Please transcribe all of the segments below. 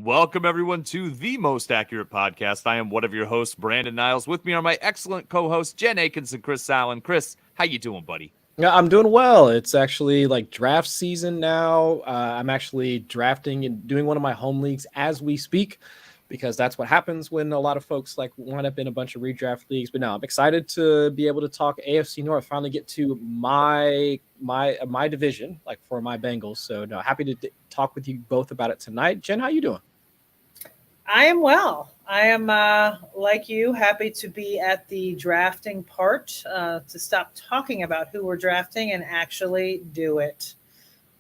Welcome, everyone, to the most accurate podcast. I am one of your hosts, Brandon Niles. With me are my excellent co-hosts, Jen Eakins and Chris Allen. Chris, how you doing, buddy? Yeah, I'm doing well. It's actually like draft season now. I'm actually drafting and doing one of my home leagues as we speak, because that's what happens when a lot of folks like wind up in a bunch of redraft leagues. But now I'm excited to be able to talk AFC North. Finally get to my division, like for my Bengals. So no, happy to talk with you both about it tonight. Jen, how you doing? I am well. I am, like you, happy to be at the drafting part, to stop talking about who we're drafting and actually do it.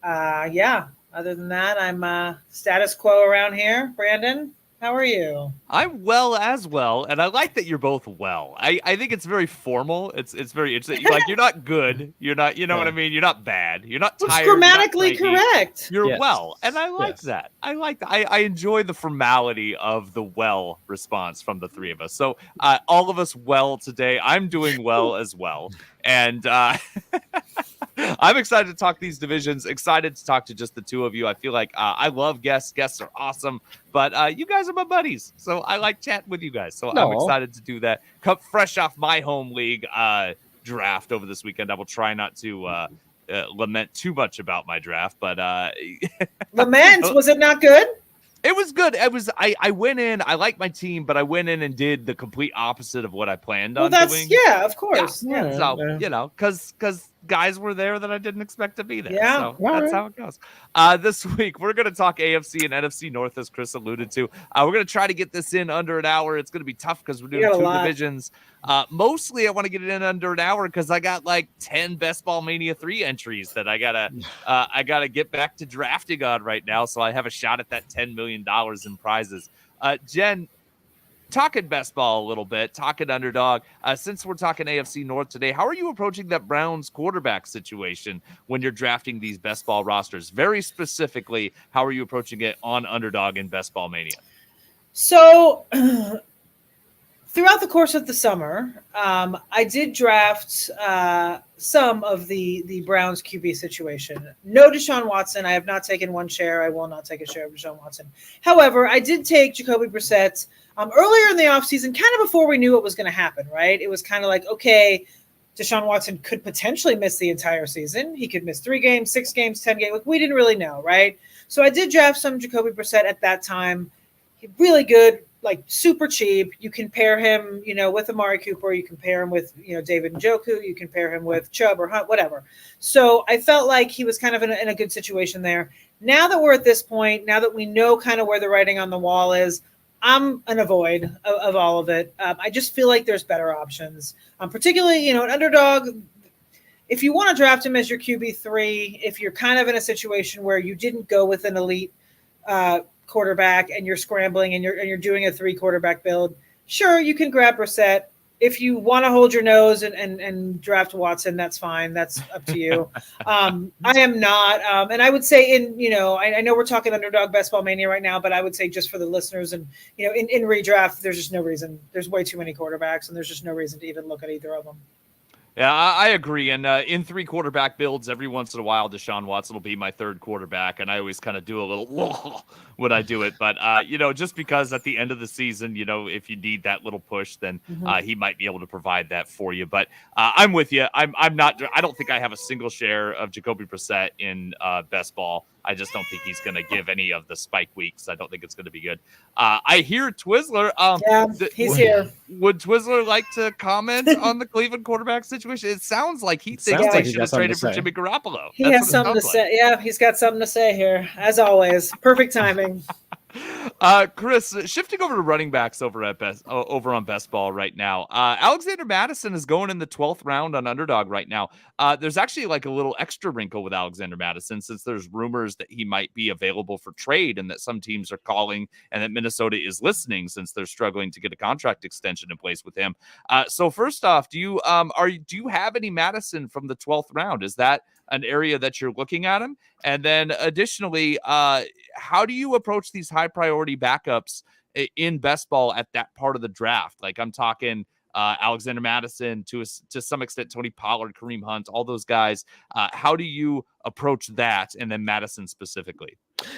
Other than that, I'm status quo around here. Brandon, how are you? I'm well as well, and I like that you're both well. I think it's very formal. It's very interesting. Like, you're not good. You're not, you know what I mean? You're not bad. You're not tired. It's grammatically correct. You're well, and I like that. I like that. I enjoy the formality of the well response from the three of us. So all of us well today. I'm doing well as well. And I'm excited to talk these divisions, excited to talk to just the two of you. I feel like I love guests. Guests are awesome, but you guys are my buddies. So I like chatting with you guys. So I'm excited to do that. Come fresh off my home league draft over this weekend. I will try not to lament too much about my draft, but lament, was it not good? It was good. I went in, I like my team, but I went in and did the complete opposite of what I planned on doing. Yeah, of course. Yeah. So, you know, because guys were there that I didn't expect to be there. Yeah. So that's how it goes. This week, we're going to talk AFC and NFC North, as Chris alluded to. We're going to try to get this in under an hour. It's going to be tough because we're doing two divisions. Mostly, I want to get it in under an hour because I got like 10 Best Ball Mania 3 entries that I gotta get back to drafting on right now. So I have a shot at that $10 million in prizes. Jen, talking best ball a little bit, talking underdog. Since we're talking AFC North today, how are you approaching that Browns quarterback situation when you're drafting these best ball rosters? Very specifically, how are you approaching it on underdog in Best Ball Mania? So throughout the course of the summer, I did draft some of the Browns QB situation. No Deshaun Watson. I have not taken one share. I will not take a share of Deshaun Watson. However, I did take Jacoby Brissett earlier in the offseason, kind of before we knew what was going to happen, right? It was kind of like, okay, Deshaun Watson could potentially miss the entire season. He could miss 3 games, 6 games, 10 games. Like, we didn't really know, right? So I did draft some Jacoby Brissett at that time. Really good, like super cheap. You can pair him, with Amari Cooper. You can pair him with, David Njoku. You can pair him with Chubb or Hunt, whatever. So I felt like he was kind of in a good situation there. Now that we're at this point, now that we know kind of where the writing on the wall is, I'm an avoid of all of it. I just feel like there's better options, particularly, an underdog. If you want to draft him as your QB3, if you're kind of in a situation where you didn't go with an elite quarterback and you're scrambling and you're doing a 3 quarterback build, sure, you can grab Brissett. If you want to hold your nose and draft Watson, that's fine. That's up to you. I am not. And I would say I know we're talking underdog Best Ball Mania right now, but I would say just for the listeners and, in redraft, there's just no reason. There's way too many quarterbacks and there's just no reason to even look at either of them. Yeah, I agree. And in 3 quarterback builds, every once in a while, Deshaun Watson will be my 3rd quarterback. And I always kind of do a little when I do it. But, just because at the end of the season, if you need that little push, then he might be able to provide that for you. But I'm with you. I don't think I have a single share of Jacoby Brissett in Best Ball. I just don't think he's going to give any of the spike weeks. I don't think it's going to be good. I hear Twizzler. He's here. Would Twizzler like to comment on the Cleveland quarterback situation? It sounds like he thinks they should have traded for Jimmy Garoppolo. He has something to say. Yeah, he's got something to say here, as always. Perfect timing. Chris, shifting over to running backs over on Best Ball right now. Alexander Mattison is going in the 12th round on underdog right now. There's actually like a little extra wrinkle with Alexander Mattison, since there's rumors that he might be available for trade and that some teams are calling and that Minnesota is listening since they're struggling to get a contract extension in place with him. So first off, do you have any Mattison from the 12th round? Is that an area that you're looking at him? And then additionally, how do you approach these high priority backups in Best Ball at that part of the draft? Like, I'm talking Alexander Mattison, to some extent Tony Pollard, Kareem Hunt, all those guys. How do you approach that, and then Mattison specifically?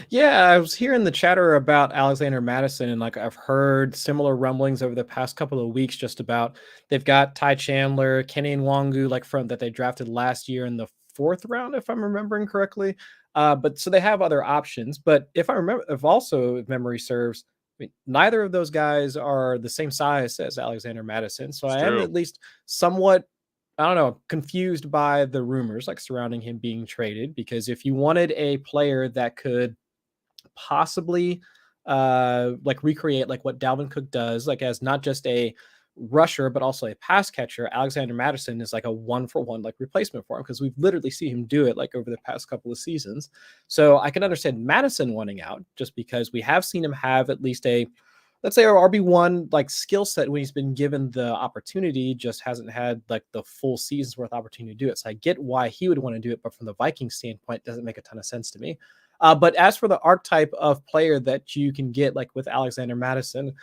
Yeah, I was hearing the chatter about Alexander Madison, and like I've heard similar rumblings over the past couple of weeks just about they've got Ty Chandler, Kenny Nwangu, like from that they drafted last year in the 4th round, if I'm remembering correctly. But so they have other options. But if memory serves, I mean, neither of those guys are the same size as Alexander Madison. So It's I am true. at least somewhat, I don't know, confused by the rumors like surrounding him being traded, because if you wanted a player that could possibly like recreate like what Dalvin Cook does, like as not just a rusher but also a pass catcher, Alexander Madison is like a 1-for-1 like replacement for him, because we've literally seen him do it like over the past couple of seasons. So I can understand Madison wanting out just because we have seen him have at least a, let's say, our RB1 like skill set when he's been given the opportunity, just hasn't had like the full season's worth opportunity to do it. So I get why he would want to do it, but from the Vikings standpoint, it doesn't make a ton of sense to me. But as for the archetype of player that you can get, like with Alexander Madison,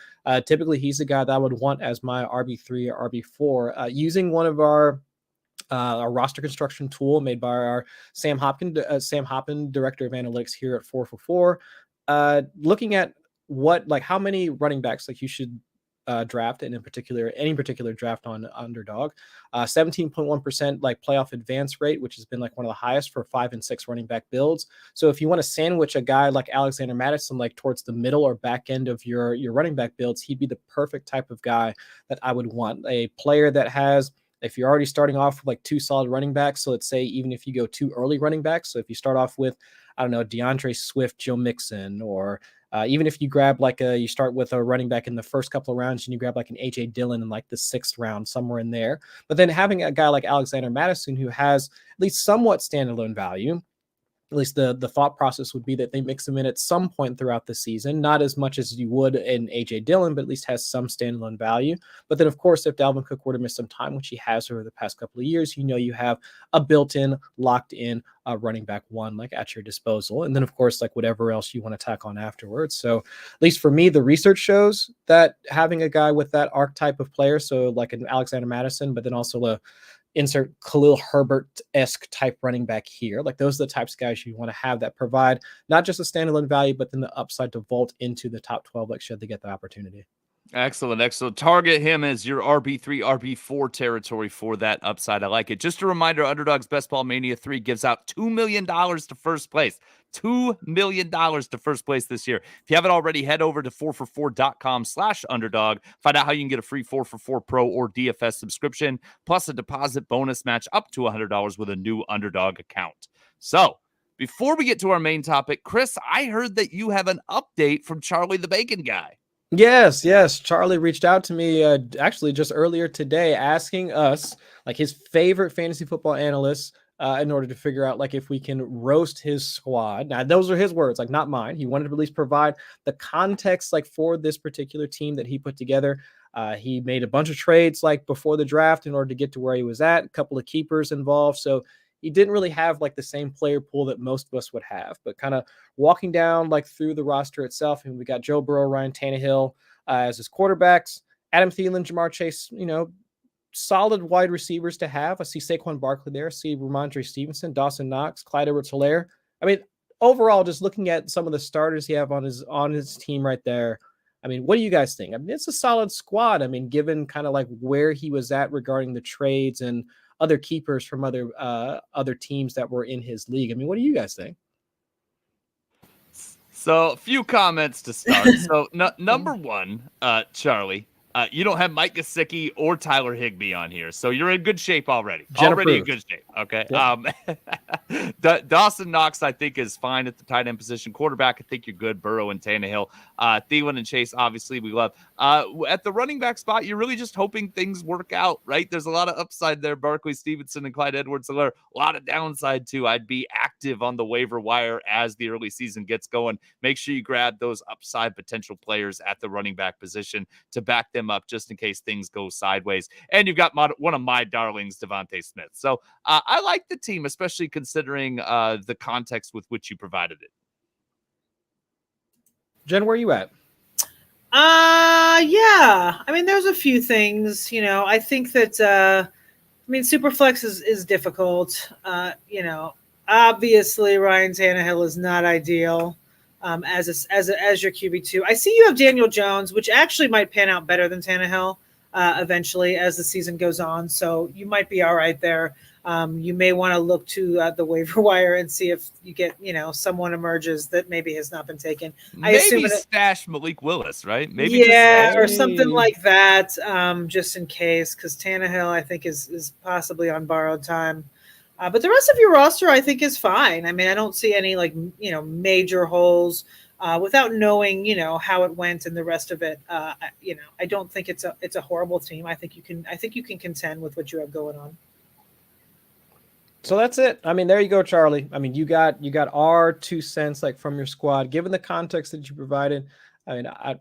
typically he's the guy that I would want as my RB3 or RB4, using one of our roster construction tool made by our Sam Hopkins, director of analytics here at 4for4, looking at what, like how many running backs like you should draft, and in particular any particular draft on underdog. 17.1% like playoff advance rate, which has been like one of the highest for 5 and 6 running back builds. So if you want to sandwich a guy like Alexander Madison like towards the middle or back end of your running back builds, he'd be the perfect type of guy that I would want. A player that has, if you're already starting off with like 2 solid running backs, so let's say even if you go 2 early running backs, so if you start off with, I don't know, DeAndre Swift, Joe Mixon, or even if you grab like you start with a running back in the first couple of rounds and you grab like an AJ Dillon in like the 6th round, somewhere in there. But then having a guy like Alexander Madison who has at least somewhat standalone value, at least the thought process would be that they mix him in at some point throughout the season, not as much as you would in AJ Dillon, but at least has some standalone value. But then, of course, if Dalvin Cook were to miss some time, which he has over the past couple of years, you have a built-in, locked-in running back 1 like at your disposal. And then, of course, like whatever else you want to tack on afterwards. So at least for me, the research shows that having a guy with that archetype of player, so like an Alexander Madison, but then also a insert Khalil Herbert-esque type running back here. Like those are the types of guys you want to have that provide not just a standalone value, but then the upside to vault into the top 12, like should they get the opportunity. Excellent. Target him as your RB3, RB4 territory for that upside. I like it. Just a reminder, Underdog's Best Ball Mania 3 gives out $2 million to first place. $2 million to first place this year. If you haven't already, head over to 4for4.com/underdog. Find out how you can get a free 4for4 Pro or DFS subscription, plus a deposit bonus match up to $100 with a new Underdog account. So, before we get to our main topic, Chris, I heard that you have an update from Charlie the Bacon Guy. Yes. Charlie reached out to me actually just earlier today asking us like his favorite fantasy football analysts in order to figure out like if we can roast his squad. Now, those are his words, like not mine. He wanted to at least provide the context like for this particular team that he put together. He made a bunch of trades like before the draft in order to get to where he was at, a couple of keepers involved. So he didn't really have like the same player pool that most of us would have, but kind of walking down like through the roster itself. And we got Joe Burrow, Ryan Tannehill as his quarterbacks, Adam Thielen, Jamar Chase, solid wide receivers to have. I see Saquon Barkley there. I see Ramondre Stevenson, Dawson Knox, Clyde Edwards-Helaire. I mean, overall, just looking at some of the starters he have on his team right there. I mean, what do you guys think? I mean, it's a solid squad. I mean, given kind of like where he was at regarding the trades and other keepers from other teams that were in his league. I mean, what do you guys think? So, a few comments to start. So, number one, Charlie, you don't have Mike Gesicki or Tyler Higbee on here, so you're in good shape already. In good shape. Okay. Yep. Dawson Knox, I think, is fine at the tight end position. Quarterback, I think you're good. Burrow and Tannehill, Thielen and Chase, obviously we love. At the running back spot, you're really just hoping things work out, right? There's a lot of upside there. Barkley, Stevenson, and Clyde Edwards-Helaire. A lot of downside too. I'd be active on the waiver wire as the early season gets going. Make sure you grab those upside potential players at the running back position to back them up just in case things go sideways. And you've got one of my darlings, Devontae Smith. So I like the team, especially considering the context with which you provided it. Jen, where are you at? Yeah. I mean, there's a few things, I think that, Superflex is difficult. Obviously Ryan Tannehill is not ideal. as your QB2. I see you have Daniel Jones, which actually might pan out better than Tannehill eventually as the season goes on. So you might be all right there. You may want to look to the waiver wire and see if you get, someone emerges that maybe has not been taken. Maybe stash Malik Willis, right? Maybe or something like that, just in case, because Tannehill, I think, is possibly on borrowed time. But the rest of your roster, I think, is fine. I mean, I don't see any major holes without knowing, how it went and the rest of it. I don't think it's a horrible team. I think you can contend with what you have going on. So that's it. I mean, there you go, Charlie. I mean, you got our 2 cents from your squad, given the context that you provided. I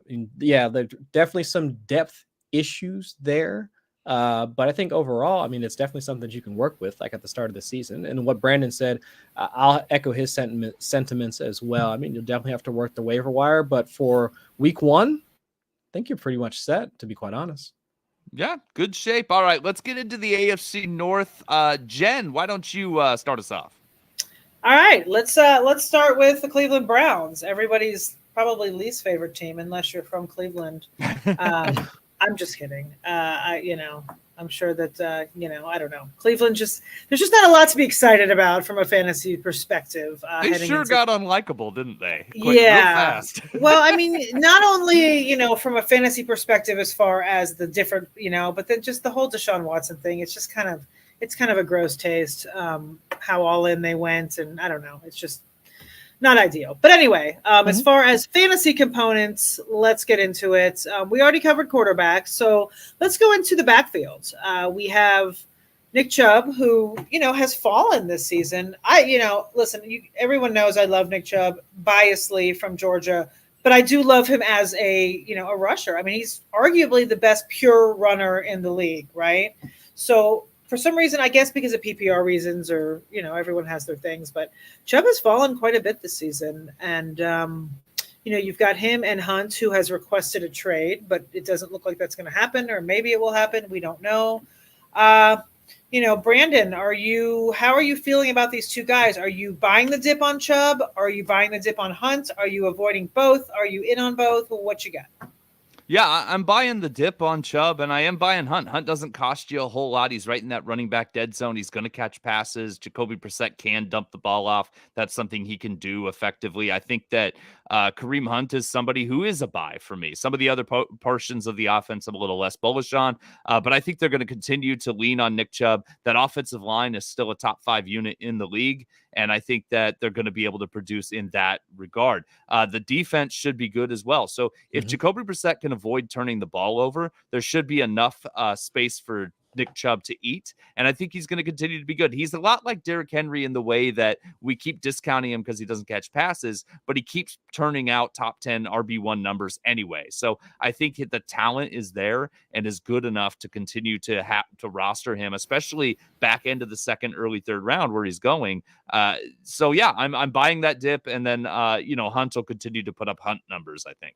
mean, yeah, there's definitely some depth issues there. But I think overall, I mean, it's definitely something that you can work with, at the start of the season. And what Brandon said, I'll echo his sentiments as well. I mean, you'll definitely have to work the waiver wire, but for week 1, I think you're pretty much set, to be quite honest. Yeah, good shape. All right, let's get into the AFC North. Jen, why don't you start us off? All right, let's start with the Cleveland Browns. Everybody's probably least favorite team, unless you're from Cleveland. I'm just kidding. I'm sure that, I don't know. Cleveland there's just not a lot to be excited about from a fantasy perspective. They sure got unlikable, didn't they? Real fast. Well, I mean, not only, from a fantasy perspective as far as the different, but then just the whole Deshaun Watson thing. It's just kind of a gross taste, how all in they went. And I don't know. It's just not ideal. But anyway, as far as fantasy components, let's get into it. We already covered quarterbacks, so let's go into the backfield. We have Nick Chubb, who, has fallen this season. Listen, everyone knows I love Nick Chubb, biasly from Georgia, but I do love him as a rusher. I mean, he's arguably the best pure runner in the league, right? So for some reason, I guess because of PPR reasons or, everyone has their things, but Chubb has fallen quite a bit this season. And, you've got him and Hunt, who has requested a trade, but it doesn't look like that's going to happen, or maybe it will happen. We don't know. Brandon, how are you feeling about these two guys? Are you buying the dip on Chubb? Are you buying the dip on Hunt? Are you avoiding both? Are you in on both? What you got? Yeah, I'm buying the dip on Chubb, and I am buying Hunt. Hunt doesn't cost you a whole lot. He's right in that running back dead zone. He's going to catch passes. Jacoby Brissett can dump the ball off. That's something he can do effectively. I think that Kareem Hunt is somebody who is a buy for me. Some of the other portions of the offense I'm a little less bullish on, but I think they're going to continue to lean on Nick Chubb. That offensive line is still a top 5 unit in the league, and I think that they're going to be able to produce in that regard. The defense should be good as well. So if Jacoby Brissett can avoid turning the ball over, there should be enough space for Nick Chubb to eat. And I think he's going to continue to be good. He's a lot like Derrick Henry in the way that we keep discounting him because he doesn't catch passes, but he keeps turning out top 10 RB1 numbers anyway. So I think the talent is there and is good enough to continue to roster him, especially back end of the second, early third round where he's going. So yeah, I'm buying that dip. And then, Hunt will continue to put up Hunt numbers, I think.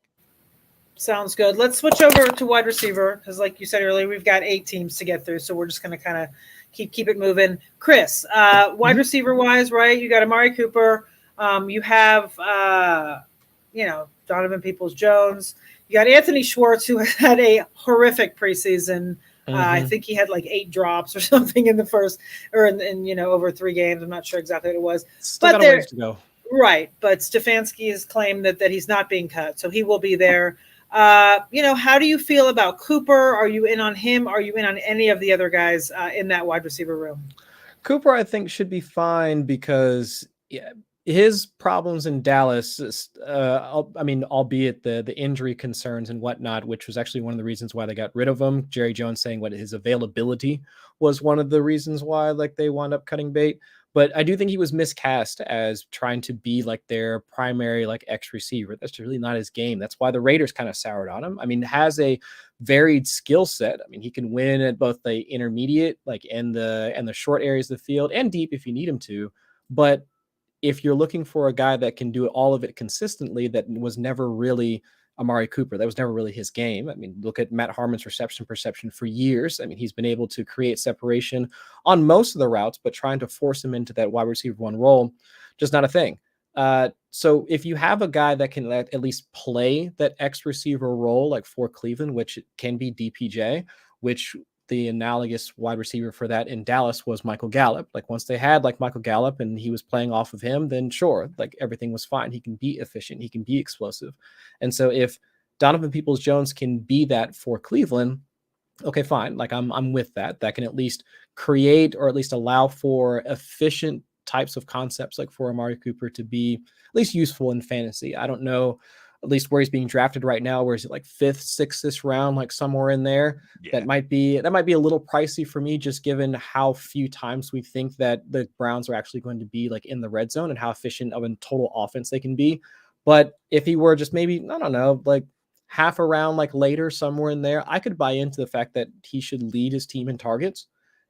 Sounds good. Let's switch over to wide receiver because, like you said earlier, we've got 8 teams to get through, so we're just going to kind of keep it moving. Chris, wide receiver wise, right? You got Amari Cooper. You have Donovan Peoples-Jones. You got Anthony Schwartz, who had a horrific preseason. I think he had 8 drops or something in the first, or in over 3 games. I'm not sure exactly what it was. Still got a ways to go. Right, but Stefanski has claimed that he's not being cut, so he will be there. How do you feel about Cooper? Are you in on him? Are you in on any of the other guys in that wide receiver room? Cooper, I think, should be fine because his problems in Dallas, albeit the injury concerns and whatnot, which was actually one of the reasons why they got rid of him. Jerry Jones saying his availability was one of the reasons why they wound up cutting bait. But I do think he was miscast as trying to be their primary X receiver. That's really not his game. That's why the Raiders kind of soured on him. I mean, has a varied skill set. I mean, he can win at both the intermediate, and the short areas of the field, and deep if you need him to. But if you're looking for a guy that can do all of it consistently, that was never really Amari Cooper. That was never really his game. I mean, look at Matt Harmon's reception perception for years. I mean, he's been able to create separation on most of the routes, but trying to force him into that wide receiver 1 role, just not a thing. So if you have a guy that can at least play that X receiver role, like for Cleveland, which can be DPJ, which the analogous wide receiver for that in Dallas was Michael Gallup. Like once they had like Michael Gallup and he was playing off of him, then sure, like everything was fine. He can be efficient. He can be explosive. And so if Donovan Peoples-Jones can be that for Cleveland, okay, fine. Like I'm with that. That can at least create or at least allow for efficient types of concepts like for Amari Cooper to be at least useful in fantasy. I don't know at least where he's being drafted right now. Where is it, like 5th, 6th round, like somewhere in there? Yeah. That might be a little pricey for me, just given how few times we think that the Browns are actually going to be like in the red zone and how efficient of a total offense they can be. But if he were just maybe, I don't know, like half a round, like later, somewhere in there, I could buy into the fact that he should lead his team in targets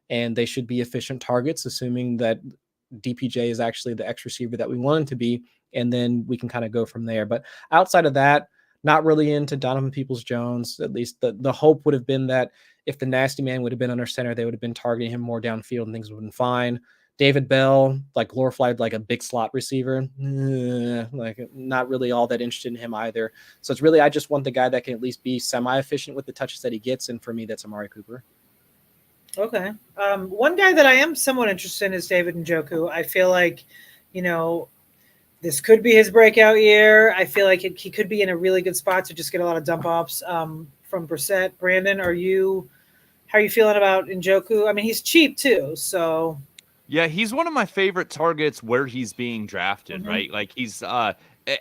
and they should be efficient targets, assuming that DPJ is actually the X receiver that we want him to be. And then we can kind of go from there. But outside of that, not really into Donovan Peoples-Jones. At least the hope would have been that if the nasty man would have been under center, they would have been targeting him more downfield and things would have been fine. David Bell, like glorified like a big slot receiver, like not really all that interested in him either. So it's really, I just want the guy that can at least be semi-efficient with the touches that he gets. And for me, that's Amari Cooper. Okay. One guy that I am somewhat interested in is David Njoku. I feel like, this could be his breakout year. I feel like he could be in a really good spot to just get a lot of dump offs from Brissett. Brandon, how are you feeling about Njoku? I mean, he's cheap too, so. Yeah, he's one of my favorite targets where he's being drafted, right? Like he's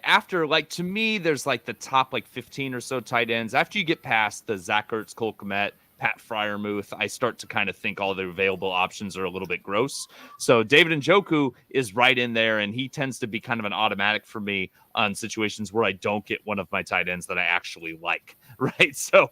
after, like, to me, there's like the top like 15 or so tight ends. After you get past the Zach Ertz, Cole Kmet, Pat Freiermuth, I start to kind of think all the available options are a little bit gross. So David Njoku is right in there, and he tends to be kind of an automatic for me on situations where I don't get one of my tight ends that I actually like, right? So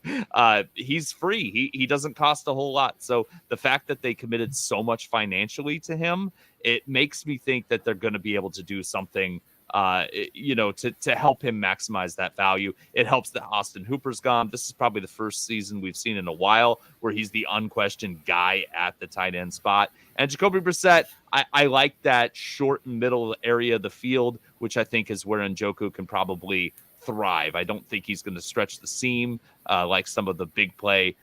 he's free. He doesn't cost a whole lot. So the fact that they committed so much financially to him, it makes me think that they're going to be able to do something to help him maximize that value. It helps that Austin Hooper's gone. This is probably the first season we've seen in a while where he's the unquestioned guy at the tight end spot. And Jacoby Brissett, I like that short and middle area of the field, which I think is where Njoku can probably thrive. I don't think he's going to stretch the seam like some of the big play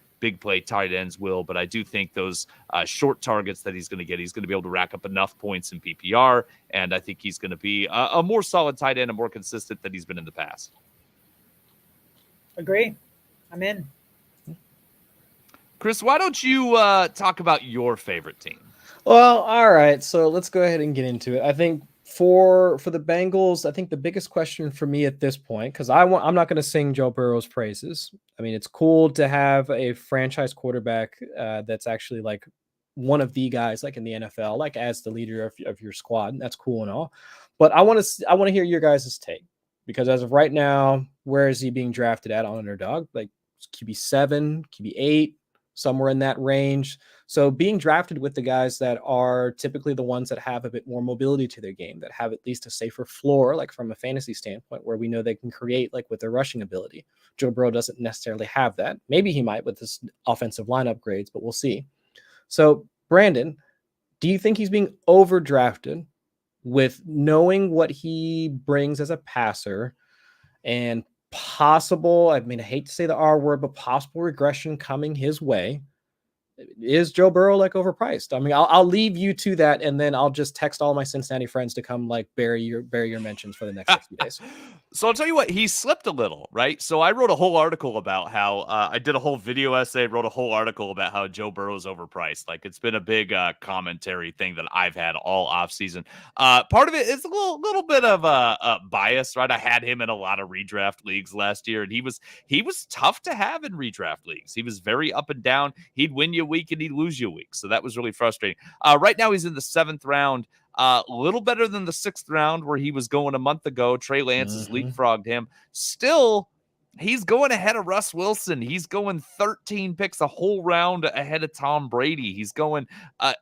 tight ends will, but I do think those short targets that he's going to get, he's going to be able to rack up enough points in PPR, and I think he's going to be a more solid tight end and more consistent than he's been in the past. Agree. I'm in. Chris, why don't you talk about your favorite team? Well, all right, so let's go ahead and get into it. I think for the Bengals, I think the biggest question for me at this point, because I'm not going to sing Joe Burrow's praises. I mean, it's cool to have a franchise quarterback that's actually like one of the guys like in the NFL, like as the leader of your squad. And that's cool and all. But I want to hear your guys' take, because as of right now, where is he being drafted at on Underdog? Like QB7, QB8, somewhere in that range. So being drafted with the guys that are typically the ones that have a bit more mobility to their game, that have at least a safer floor, like from a fantasy standpoint, where we know they can create like with their rushing ability. Joe Burrow doesn't necessarily have that. Maybe he might with his offensive line upgrades, but we'll see. So Brandon, do you think he's being overdrafted with knowing what he brings as a passer and possible, I mean, I hate to say the R word, but possible regression coming his way? Is Joe Burrow like overpriced? I mean, I'll leave you to that, and then I'll just text all my Cincinnati friends to come like bury your mentions for the next few days. So I'll tell you what, he slipped a little, right? So I wrote a whole article about how I did a whole video essay, wrote a whole article about how Joe Burrow's overpriced. Like it's been a big commentary thing that I've had all off season. Part of it is a little bit of a bias, right? I had him in a lot of redraft leagues last year, and he was tough to have in redraft leagues. He was very up and down. He'd win you a week and he'd lose you a week. So that was really frustrating. Right now he's in the 7th round. A little better than the 6th round where he was going a month ago. Trey Lance has leapfrogged him. Still, he's going ahead of Russ Wilson. He's going 13 picks, a whole round ahead of Tom Brady. He's going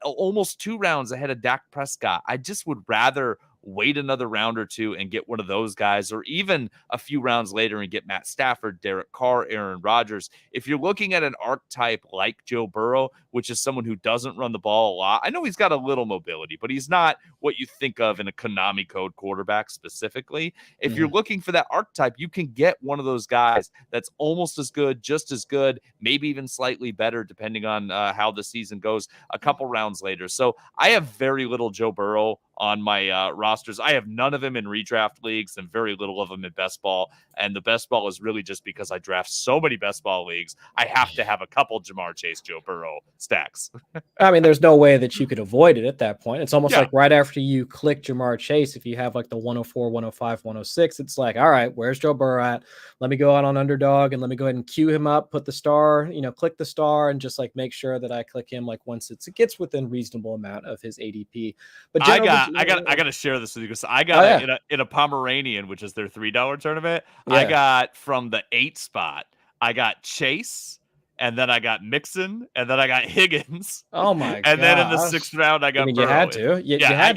almost 2 rounds ahead of Dak Prescott. I just would rather wait another round or two and get one of those guys, or even a few rounds later and get Matt Stafford, Derek Carr, Aaron Rodgers. If you're looking at an archetype like Joe Burrow, which is someone who doesn't run the ball a lot, I know he's got a little mobility, but he's not what you think of in a Konami code quarterback specifically. If you're looking for that archetype, you can get one of those guys that's almost as good, just as good, maybe even slightly better, depending on how the season goes a couple rounds later. So I have very little Joe Burrow on my rosters. I have none of him in redraft leagues and very little of him in best ball. And the best ball is really just because I draft so many best ball leagues. I have to have a couple Jamar Chase, Joe Burrow stacks. I mean, there's no way that you could avoid it at that point. It's almost like right after you click Jamar Chase, if you have like the 104, 105, 106, it's like, all right, where's Joe Burrow at? Let me go out on Underdog and let me go ahead and queue him up, put the star, click the star and just like make sure that I click him like once it gets within reasonable amount of his ADP. But I got to share this with you because I got in a Pomeranian, which is their $3 tournament. Yeah. I got from the 8 spot. I got Chase, and then I got Mixon, and then I got Higgins. Oh my god! And then in the 6th round, I got. You had to. You had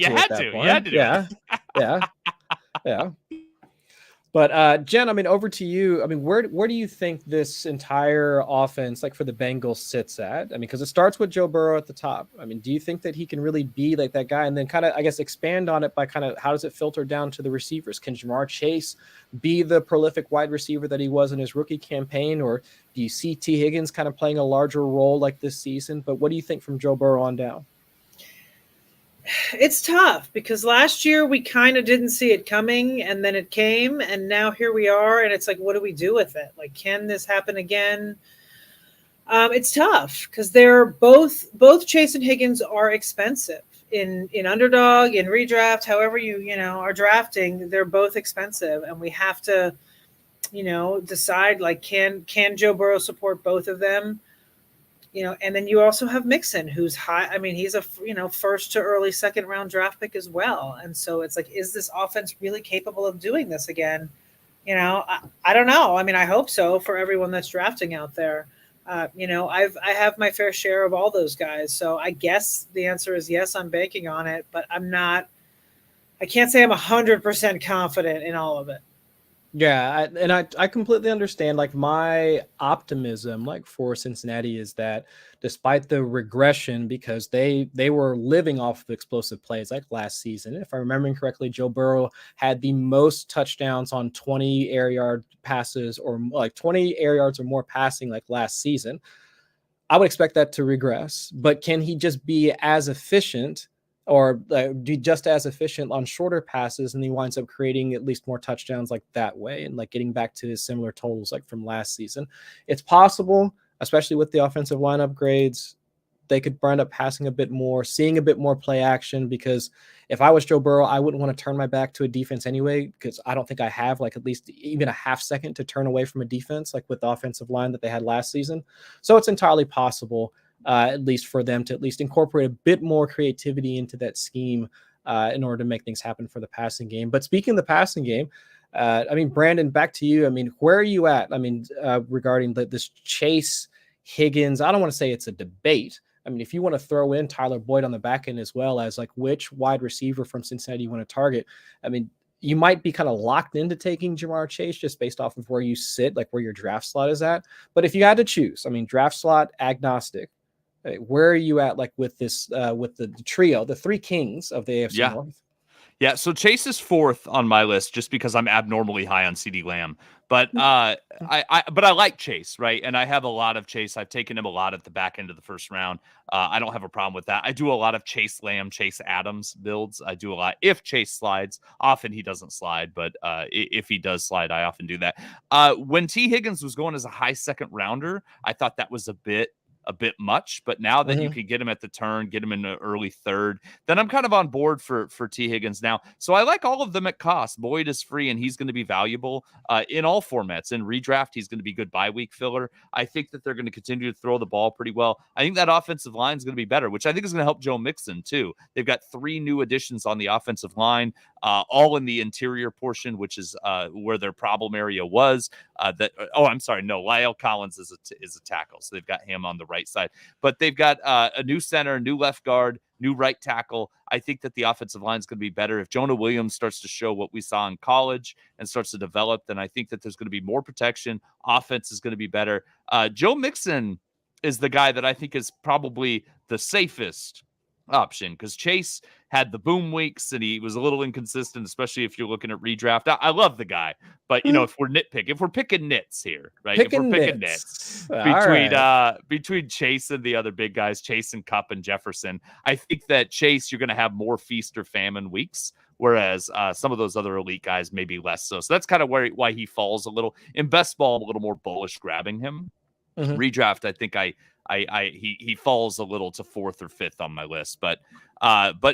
to. Yeah. But Jen, I mean, over to you. I mean, where do you think this entire offense, like for the Bengals, sits at? I mean, because it starts with Joe Burrow at the top. I mean, do you think that he can really be like that guy? And then kind of, I guess, expand on it by kind of how does it filter down to the receivers? Can Jamar Chase be the prolific wide receiver that he was in his rookie campaign? Or do you see T. Higgins kind of playing a larger role like this season? But what do you think from Joe Burrow on down? It's tough because last year we kind of didn't see it coming and then it came and now here we are and it's like, what do we do with it? Like, can this happen again? It's tough because they're both Chase and Higgins are expensive in Underdog, in redraft, however you are drafting, they're both expensive and we have to, decide like, can Joe Burrow support both of them? And then you also have Mixon, who's high. I mean, he's a, first to early 2nd round draft pick as well. And so it's like, is this offense really capable of doing this again? I don't know. I mean, I hope so for everyone that's drafting out there. I have my fair share of all those guys. So I guess the answer is yes, I'm banking on it, but I can't say I'm 100% confident in all of it. Yeah, I completely understand. Like my optimism, like for Cincinnati, is that despite the regression, because they were living off of explosive plays like last season. If I'm remembering correctly, Joe Burrow had the most touchdowns on 20 air yard passes or like 20 air yards or more passing like last season. I would expect that to regress, but can he just be as efficient? Or do just as efficient on shorter passes, and he winds up creating at least more touchdowns like that way and like getting back to his similar totals like from last season. It's possible, especially with the offensive line upgrades, they could end up passing a bit more, seeing a bit more play action, because if I was Joe Burrow, I wouldn't want to turn my back to a defense anyway, because I don't think I have like at least even a half second to turn away from a defense like with the offensive line that they had last season. So it's entirely possible. At least for them to at least incorporate a bit more creativity into that scheme in order to make things happen for the passing game. But speaking of the passing game, I mean, Brandon, back to you. I mean, where are you at? I mean, regarding this Chase Higgins, I don't want to say it's a debate. I mean, if you want to throw in Tyler Boyd on the back end as well as like which wide receiver from Cincinnati you want to target, I mean, you might be kind of locked into taking Jamar Chase just based off of where you sit, like where your draft slot is at. But if you had to choose, I mean, draft slot agnostic, where are you at, like with this, with the trio, the 3 kings of the AFC North? Yeah, so Chase is 4th on my list just because I'm abnormally high on CeeDee Lamb. But I like Chase, right? And I have a lot of Chase. I've taken him a lot at the back end of the 1st round. I don't have a problem with that. I do a lot of Chase Lamb, Chase Adams builds. I do a lot if Chase slides. Often he doesn't slide, but if he does slide, I often do that. When T. Higgins was going as a high 2nd rounder, I thought that was a bit much, but now that you can get him at the turn, get him in the early 3rd, then I'm kind of on board for T. Higgins now. So I like all of them at cost. Boyd is free and he's going to be valuable in all formats. In redraft, he's going to be good bye week filler. I think that they're going to continue to throw the ball pretty well. I think that offensive line is going to be better, which I think is going to help Joe Mixon too. They've got 3 new additions on the offensive line, all in the interior portion, which is where their problem area was. Lyle Collins is a tackle, so they've got him on the right side. But they've got a new center, new left guard, new right tackle. I think that the offensive line is going to be better. If Jonah Williams starts to show what we saw in college and starts to develop, then I think that there's going to be more protection. Offense is going to be better. Joe Mixon is the guy that I think is probably the safest option because Chase had the boom weeks and he was a little inconsistent, especially if you're looking at redraft. I love the guy, but if we're picking nits here, right? If we're picking nits between Chase and the other big guys, Chase and Cup and Jefferson, I think that Chase, you're going to have more feast or famine weeks, whereas some of those other elite guys maybe less so. So that's kind of why he falls a little. In best ball, I'm a little more bullish grabbing him. Mm-hmm. Redraft, I think he falls a little to 4th or 5th on my list, but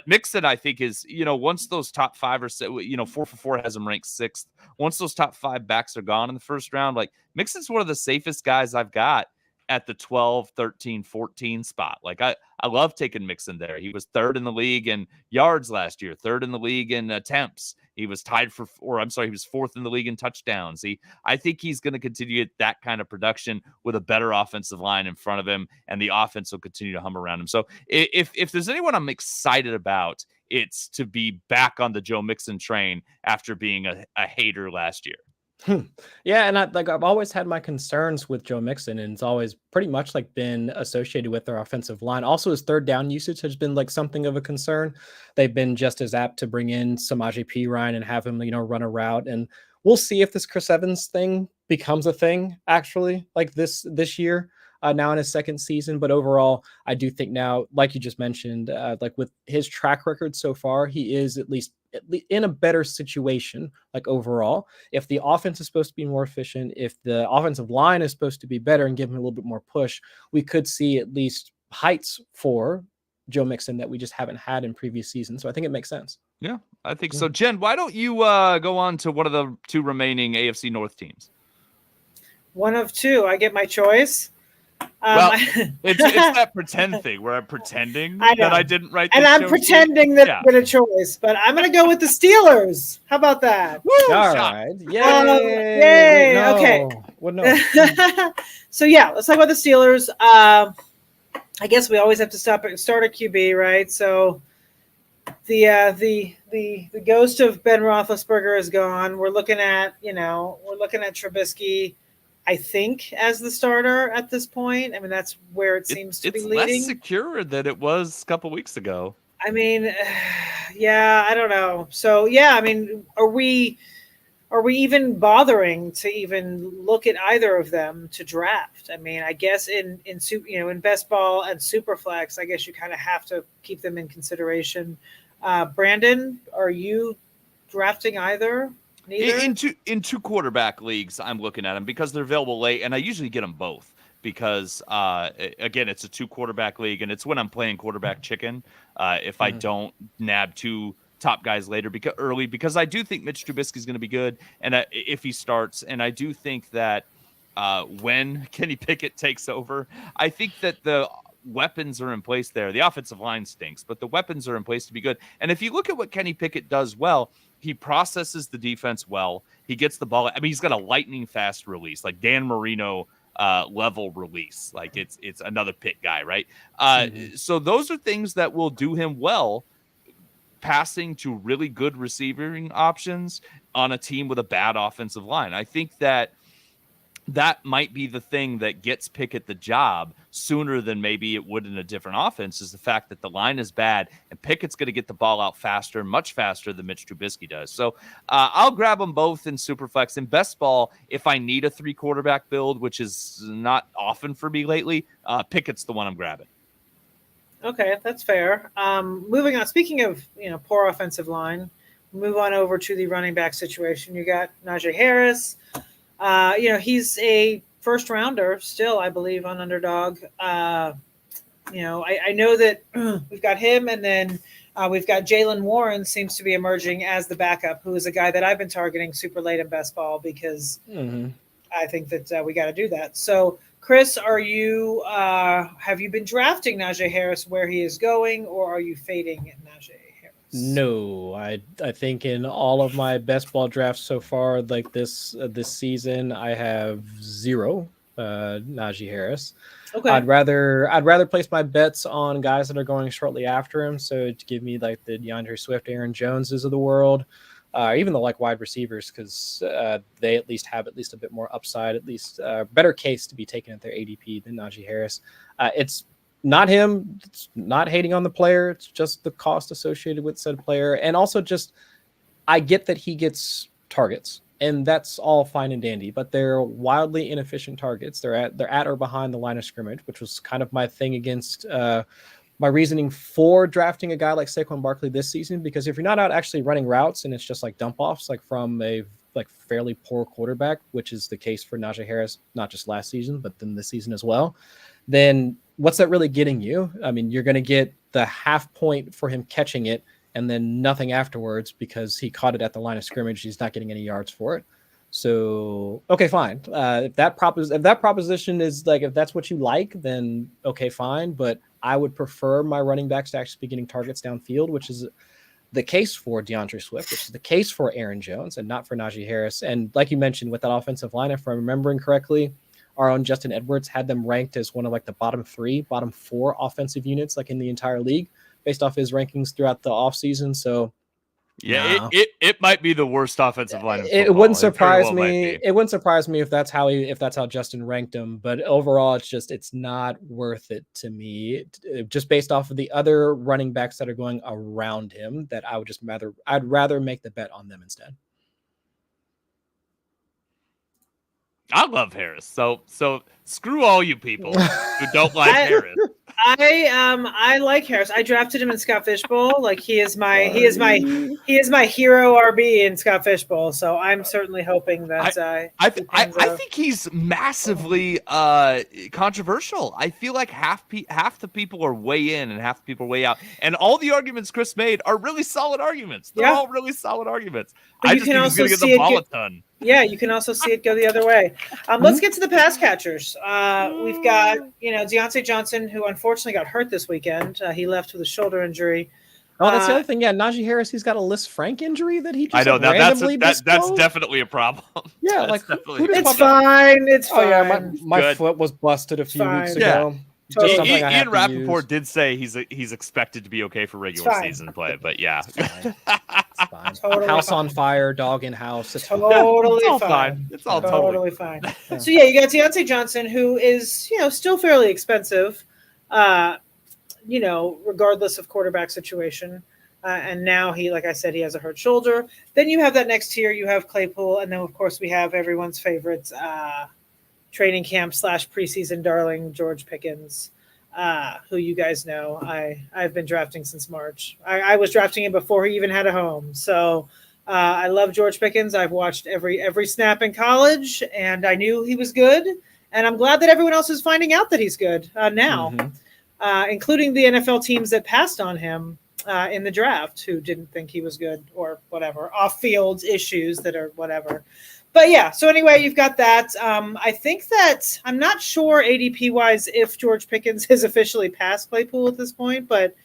Mixon, I think is, once those top 5 or 4for4 has him ranked 6th. Once those top 5 backs are gone in the first round, like Mixon's one of the safest guys I've got at the 12, 13, 14 spot. Like I love taking Mixon there. He was 3rd in the league in yards last year, 3rd in the league in attempts. He was he was 4th in the league in touchdowns. I think he's going to continue that kind of production with a better offensive line in front of him, and the offense will continue to hum around him. So if there's anyone I'm excited about, it's to be back on the Joe Mixon train after being a hater last year. Yeah, and I've always had my concerns with Joe Mixon, and it's always pretty much been associated with their offensive line. Also, his third down usage has been something of a concern. They've been just as apt to bring in Samaje Perine and have him, run a route. And we'll see if this Chris Evans thing becomes a thing actually, this year. Now in his second season, but overall, I do think now, like you just mentioned, with his track record so far, he is at least in a better situation. Overall, if the offense is supposed to be more efficient, if the offensive line is supposed to be better and give him a little bit more push, we could see at least heights for Joe Mixon that we just haven't had in previous seasons. So I think it makes sense. Yeah, I think so. Jen, why don't you go on to one of the 2 remaining AFC North teams? One of 2. I get my choice. It's that pretend thing where I'm pretending that I didn't write this, and I'm pretending that I get a choice, but I'm going to go with the Steelers. How about that? Woo, all right. Yay. No. Okay. Well, no. So let's talk about the Steelers. I guess we always have to start at QB, right? So the ghost of Ben Roethlisberger is gone. We're looking at Trubisky, I think, as the starter at this point. I mean, that's where it seems to be leading. It's less secure than it was a couple weeks ago. I mean, I don't know. So, I mean, are we even bothering to even look at either of them to draft? I mean, I guess in best ball and Superflex, I guess you kind of have to keep them in consideration. Brandon, are you drafting either? Neither? In two quarterback leagues, I'm looking at them because they're available late, and I usually get them both because, again, it's a 2 quarterback league, and it's when I'm playing quarterback chicken. If I don't nab 2 top guys later because I do think Mitch Trubisky is going to be good, and if he starts, and I do think that when Kenny Pickett takes over, I think that the weapons are in place there. The offensive line stinks, but the weapons are in place to be good. And if you look at what Kenny Pickett does well, he processes the defense well. He gets the ball. I mean, he's got a lightning fast release, like Dan Marino level release. Like it's another Pitt guy, right? So those are things that will do him well, passing to really good receiving options on a team with a bad offensive line. I think that might be the thing that gets Pickett the job sooner than maybe it would in a different offense, is the fact that the line is bad and Pickett's going to get the ball out faster, much faster than Mitch Trubisky does. So I'll grab them both in Superflex. In best ball, if I need a 3 quarterback build, which is not often for me lately, Pickett's the one I'm grabbing. Okay, that's fair. Moving on, speaking of poor offensive line, move on over to the running back situation. You got Najee Harris. He's a first rounder still, I believe, on Underdog. I know that we've got him, and then we've got Jaylen Warren seems to be emerging as the backup, who is a guy that I've been targeting super late in best ball because I think that we got to do that. So, Chris, have you been drafting Najee Harris where he is going, or are you fading Najee Harris? No, I think in all of my best ball drafts so far, this season, I have 0 Najee Harris. Okay. I'd rather place my bets on guys that are going shortly after him. So to give me like the DeAndre Swift, Aaron Joneses of the world, even the like wide receivers, because they at least have a bit more upside, at least better case to be taken at their ADP than Najee Harris. It's not him. It's not hating on the player. It's just the cost associated with said player. And also just, I get that he gets targets and that's all fine and dandy, but they're wildly inefficient targets. They're at or behind the line of scrimmage, which was kind of my thing against my reasoning for drafting a guy like Saquon Barkley this season, because if you're not out actually running routes and it's just like dump offs, like from a fairly poor quarterback, which is the case for Najee Harris, not just last season, but then this season as well, then what's that really getting you? I mean, you're going to get the half point for him catching it and then nothing afterwards because he caught it at the line of scrimmage. He's not getting any yards for it. So, okay, fine. If that proposition is like, if that's what you like, then okay, fine. But I would prefer my running backs to actually be getting targets downfield, which is the case for DeAndre Swift, which is the case for Aaron Jones and not for Najee Harris. And like you mentioned with that offensive line, if I'm remembering correctly, our own Justin Edwards had them ranked as one of like the bottom 4 offensive units, like in the entire league based off his rankings throughout the offseason. So yeah, it might be the worst offensive line in football. It wouldn't surprise me. It wouldn't surprise me if that's how Justin ranked him. But overall, it's not worth it to me. Just based off of the other running backs that are going around him, that I'd rather make the bet on them instead. I love Harris. So screw all you people who don't like Harris. I like Harris. I drafted him in Scott Fishbowl. Like he is my hero RB in Scott Fishbowl. So I'm certainly hoping that I think he's massively controversial. I feel like half the people are way in and half the people are way out. And all the arguments Chris made are really solid arguments. They're all really solid arguments. But I just think he's going to get the ball a ton. Yeah, you can also see it go the other way. Let's get to the pass catchers. We've got, Deontay Johnson, who unfortunately got hurt this weekend. He left with a shoulder injury. Oh, that's the other thing. Yeah, Najee Harris, he's got a Liz Frank injury that he just randomly that's definitely a problem. Yeah, it's fine. It's fine. Oh yeah, my foot was busted a few weeks ago. Totally. Ian Rappaport did say he's expected to be okay for regular season play, but yeah. It's fine. Totally house fine. On fire, dog in house. It's totally fine. It's all totally fine. Yeah. So yeah, you got Deontay Johnson, who is still fairly expensive, regardless of quarterback situation. And now he, like I said, he has a hurt shoulder. Then you have that next tier. You have Claypool, and then of course we have everyone's favorites. Training camp / preseason darling George Pickens, who you guys know I've been drafting since March. I was drafting him before he even had a home. So I love George Pickens. I've watched every snap in college, and I knew he was good. And I'm glad that everyone else is finding out that he's good now, including the NFL teams that passed on him in the draft who didn't think he was good or whatever, off-field issues that are whatever. But yeah, so anyway, you've got that. I think that I'm not sure ADP-wise if George Pickens has officially passed Claypool at this point, but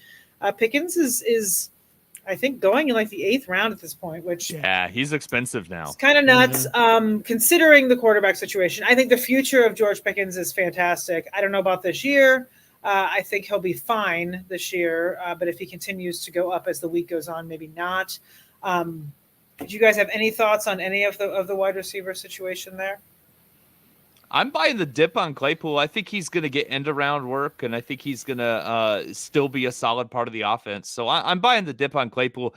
Pickens is I think going in like the 8th round at this point, which he's expensive now. It's kind of nuts considering the quarterback situation. I think the future of George Pickens is fantastic. I don't know about this year. I think he'll be fine this year, but if he continues to go up as the week goes on, maybe not. Did you guys have any thoughts on any of the wide receiver situation there? I'm buying the dip on Claypool. I think he's going to get end around work, and I think he's going to still be a solid part of the offense. So I'm buying the dip on Claypool.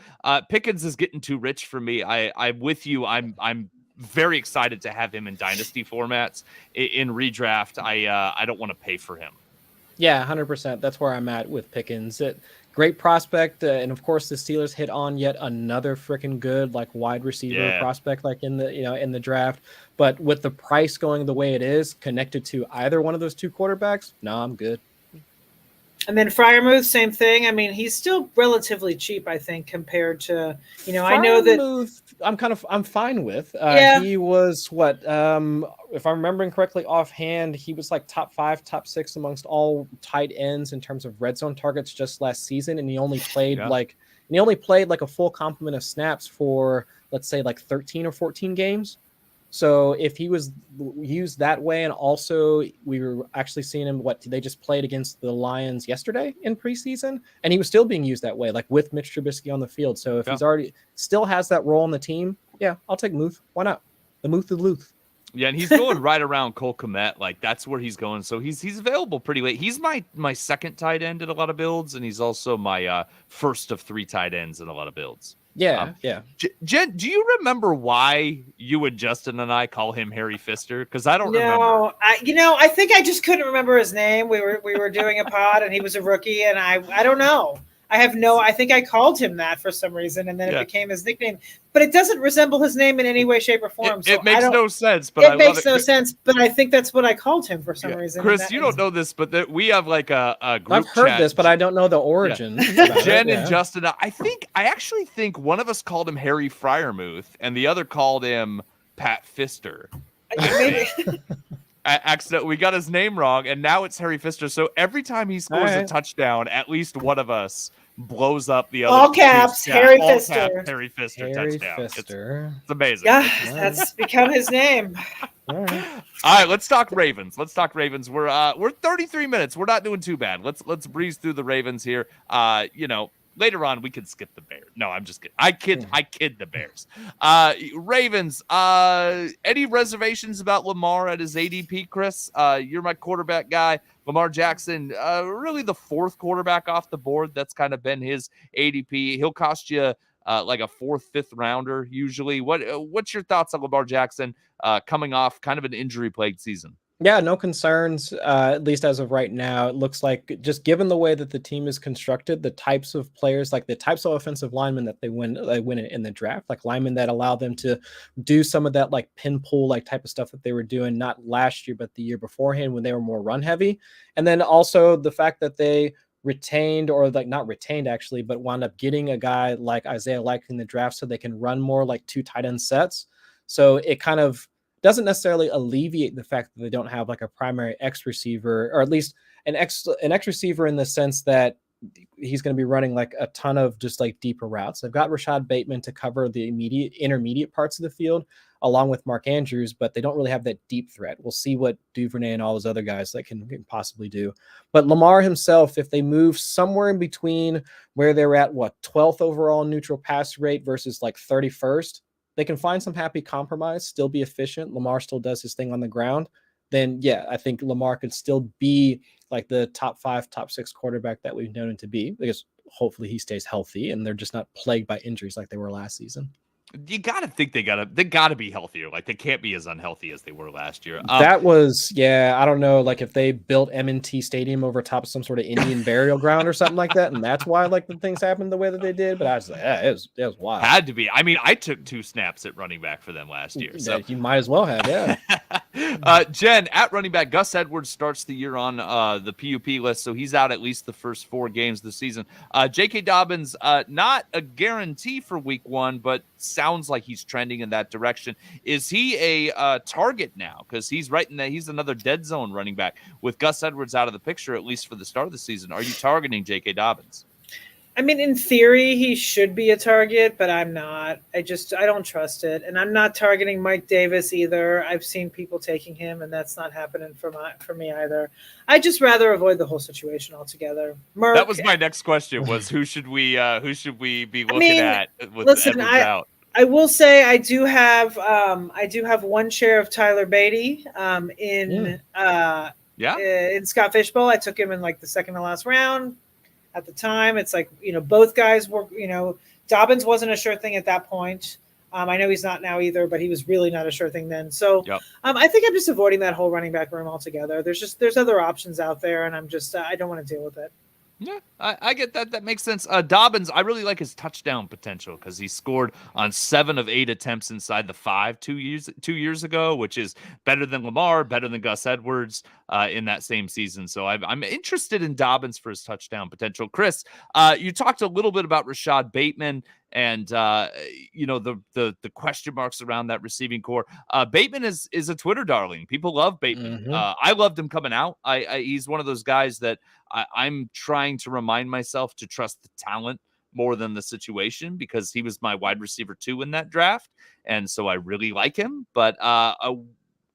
Pickens is getting too rich for me. I'm with you. I'm very excited to have him in dynasty formats. In redraft, I don't want to pay for him. Yeah, 100%. That's where I'm at with Pickens. Great prospect, and of course the Steelers hit on yet another freaking good wide receiver prospect in the draft. But with the price going the way it is, connected to either one of those two quarterbacks, I'm good. And then Freiermuth, same thing. I mean, he's still relatively cheap, I think, compared to I know that I'm fine with. He was if I'm remembering correctly offhand, he was top 5, top 6 amongst all tight ends in terms of red zone targets just last season, and he only played a full complement of snaps for let's say 13 or 14 games. So if he was used that way, and also we were actually seeing him, they just played against the Lions yesterday in preseason, and he was still being used that way, like with Mitch Trubisky on the field. So if he's already still has that role in the team, yeah, I'll take Muth. Why not? The Muth of Luth. Yeah, and he's going right around Cole Kmet. Like, that's where he's going. So he's available pretty late. He's my second tight end in a lot of builds, and he's also my first of 3 tight ends in a lot of builds. Yeah, yeah. Jen, do you remember why you and Justin and I call him Harry Fister? Because I don't remember. I think I just couldn't remember his name. We were doing a pod, and he was a rookie, and I don't know. I think I called him that for some reason, and then it became his nickname. But it doesn't resemble his name in any way, shape, or form. It makes no sense. But it makes no sense. But I think that's what I called him for some reason. Chris, you don't know this, but we have like a group I've heard chat. this, but I don't know the origin. Jen and Justin, I actually think one of us called him Harry Fryermuth, and the other called him Pat Fister. Accident. We got his name wrong, and now it's Harry Fister. So every time he scores a touchdown, at least one of us blows up the other. All caps, Harry Fister. Harry Fister touchdown. Fister. It's amazing. Yeah, that's become his name. All right, let's talk Ravens. We're 33 minutes. We're not doing too bad. Let's breeze through the Ravens here. Later on, we could skip the Bears. No, I'm just kidding. I kid the Bears. Ravens, any reservations about Lamar at his ADP, Chris? You're my quarterback guy. Lamar Jackson, really the 4th quarterback off the board. That's kind of been his ADP. He'll cost you like a 4th, 5th rounder usually. What's your thoughts on Lamar Jackson coming off kind of an injury-plagued season? Yeah, no concerns, at least as of right now. It looks like, just given the way that the team is constructed, the types of players, like the types of offensive linemen that they win in the draft, like linemen that allow them to do some of that like pin pull like type of stuff that they were doing not last year but the year beforehand when they were more run heavy. And then also the fact that they retained, or like not retained actually, but wound up getting a guy like Isaiah Likely in the draft so they can run more like 2 tight end sets. So it kind of doesn't necessarily alleviate the fact that they don't have like a primary X receiver, or at least an X receiver in the sense that he's going to be running like a ton of just like deeper routes. They've got Rashad Bateman to cover the intermediate parts of the field along with Mark Andrews, but they don't really have that deep threat. We'll see what Duvernay and all those other guys that can possibly do. But Lamar himself, if they move somewhere in between where they're at, 12th overall neutral pass rate versus like 31st, they can find some happy compromise, still be efficient. Lamar still does his thing on the ground. Then, yeah, I think Lamar could still be like the top 5, top 6 quarterback that we've known him to be, because hopefully he stays healthy and they're just not plagued by injuries like they were last season. You gotta think they gotta be healthier. Like, they can't be as unhealthy as they were last year. That was, I don't know, like if they built M&T Stadium over top of some sort of Indian burial ground or something like that, and that's why like the things happened the way that they did. But I was like, it was wild. Had to be. I mean, I took 2 snaps at running back for them last year. So you might as well have, Jen, at running back, Gus Edwards starts the year on the PUP list, so he's out at least the first 4 games this season. J.K. Dobbins, not a guarantee for week 1, but sounds like he's trending in that direction. Is he a target now? Because he's he's another dead zone running back with Gus Edwards out of the picture, at least for the start of the season. Are you targeting J.K. Dobbins? I mean, in theory, he should be a target, but I'm not. I don't trust it. And I'm not targeting Mike Davis either. I've seen people taking him, and that's not happening for me either. I just rather avoid the whole situation altogether. That was my next question, was who should we be looking at with Edwards out? I will say I do have one share of Tyler Beatty in Scott Fishbowl. I took him in like the second to last round. At the time, it's like, both guys were, Dobbins wasn't a sure thing at that point. I know he's not now either, but he was really not a sure thing then. So I think I'm just avoiding that whole running back room altogether. There's other options out there, and I'm just, I don't want to deal with it. Yeah, I get that. That makes sense. Dobbins, I really like his touchdown potential because he scored on 7 of 8 attempts inside the 5 2 years ago, which is better than Lamar, better than Gus Edwards in that same season. So I'm interested in Dobbins for his touchdown potential. Chris, you talked a little bit about Rashad Bateman and the question marks around that receiving core. Bateman is a Twitter darling. People love Bateman. Mm-hmm. I loved him coming out. He's one of those guys that I'm trying to remind myself to trust the talent more than the situation because he was my wide receiver 2 in that draft. And so I really like him. But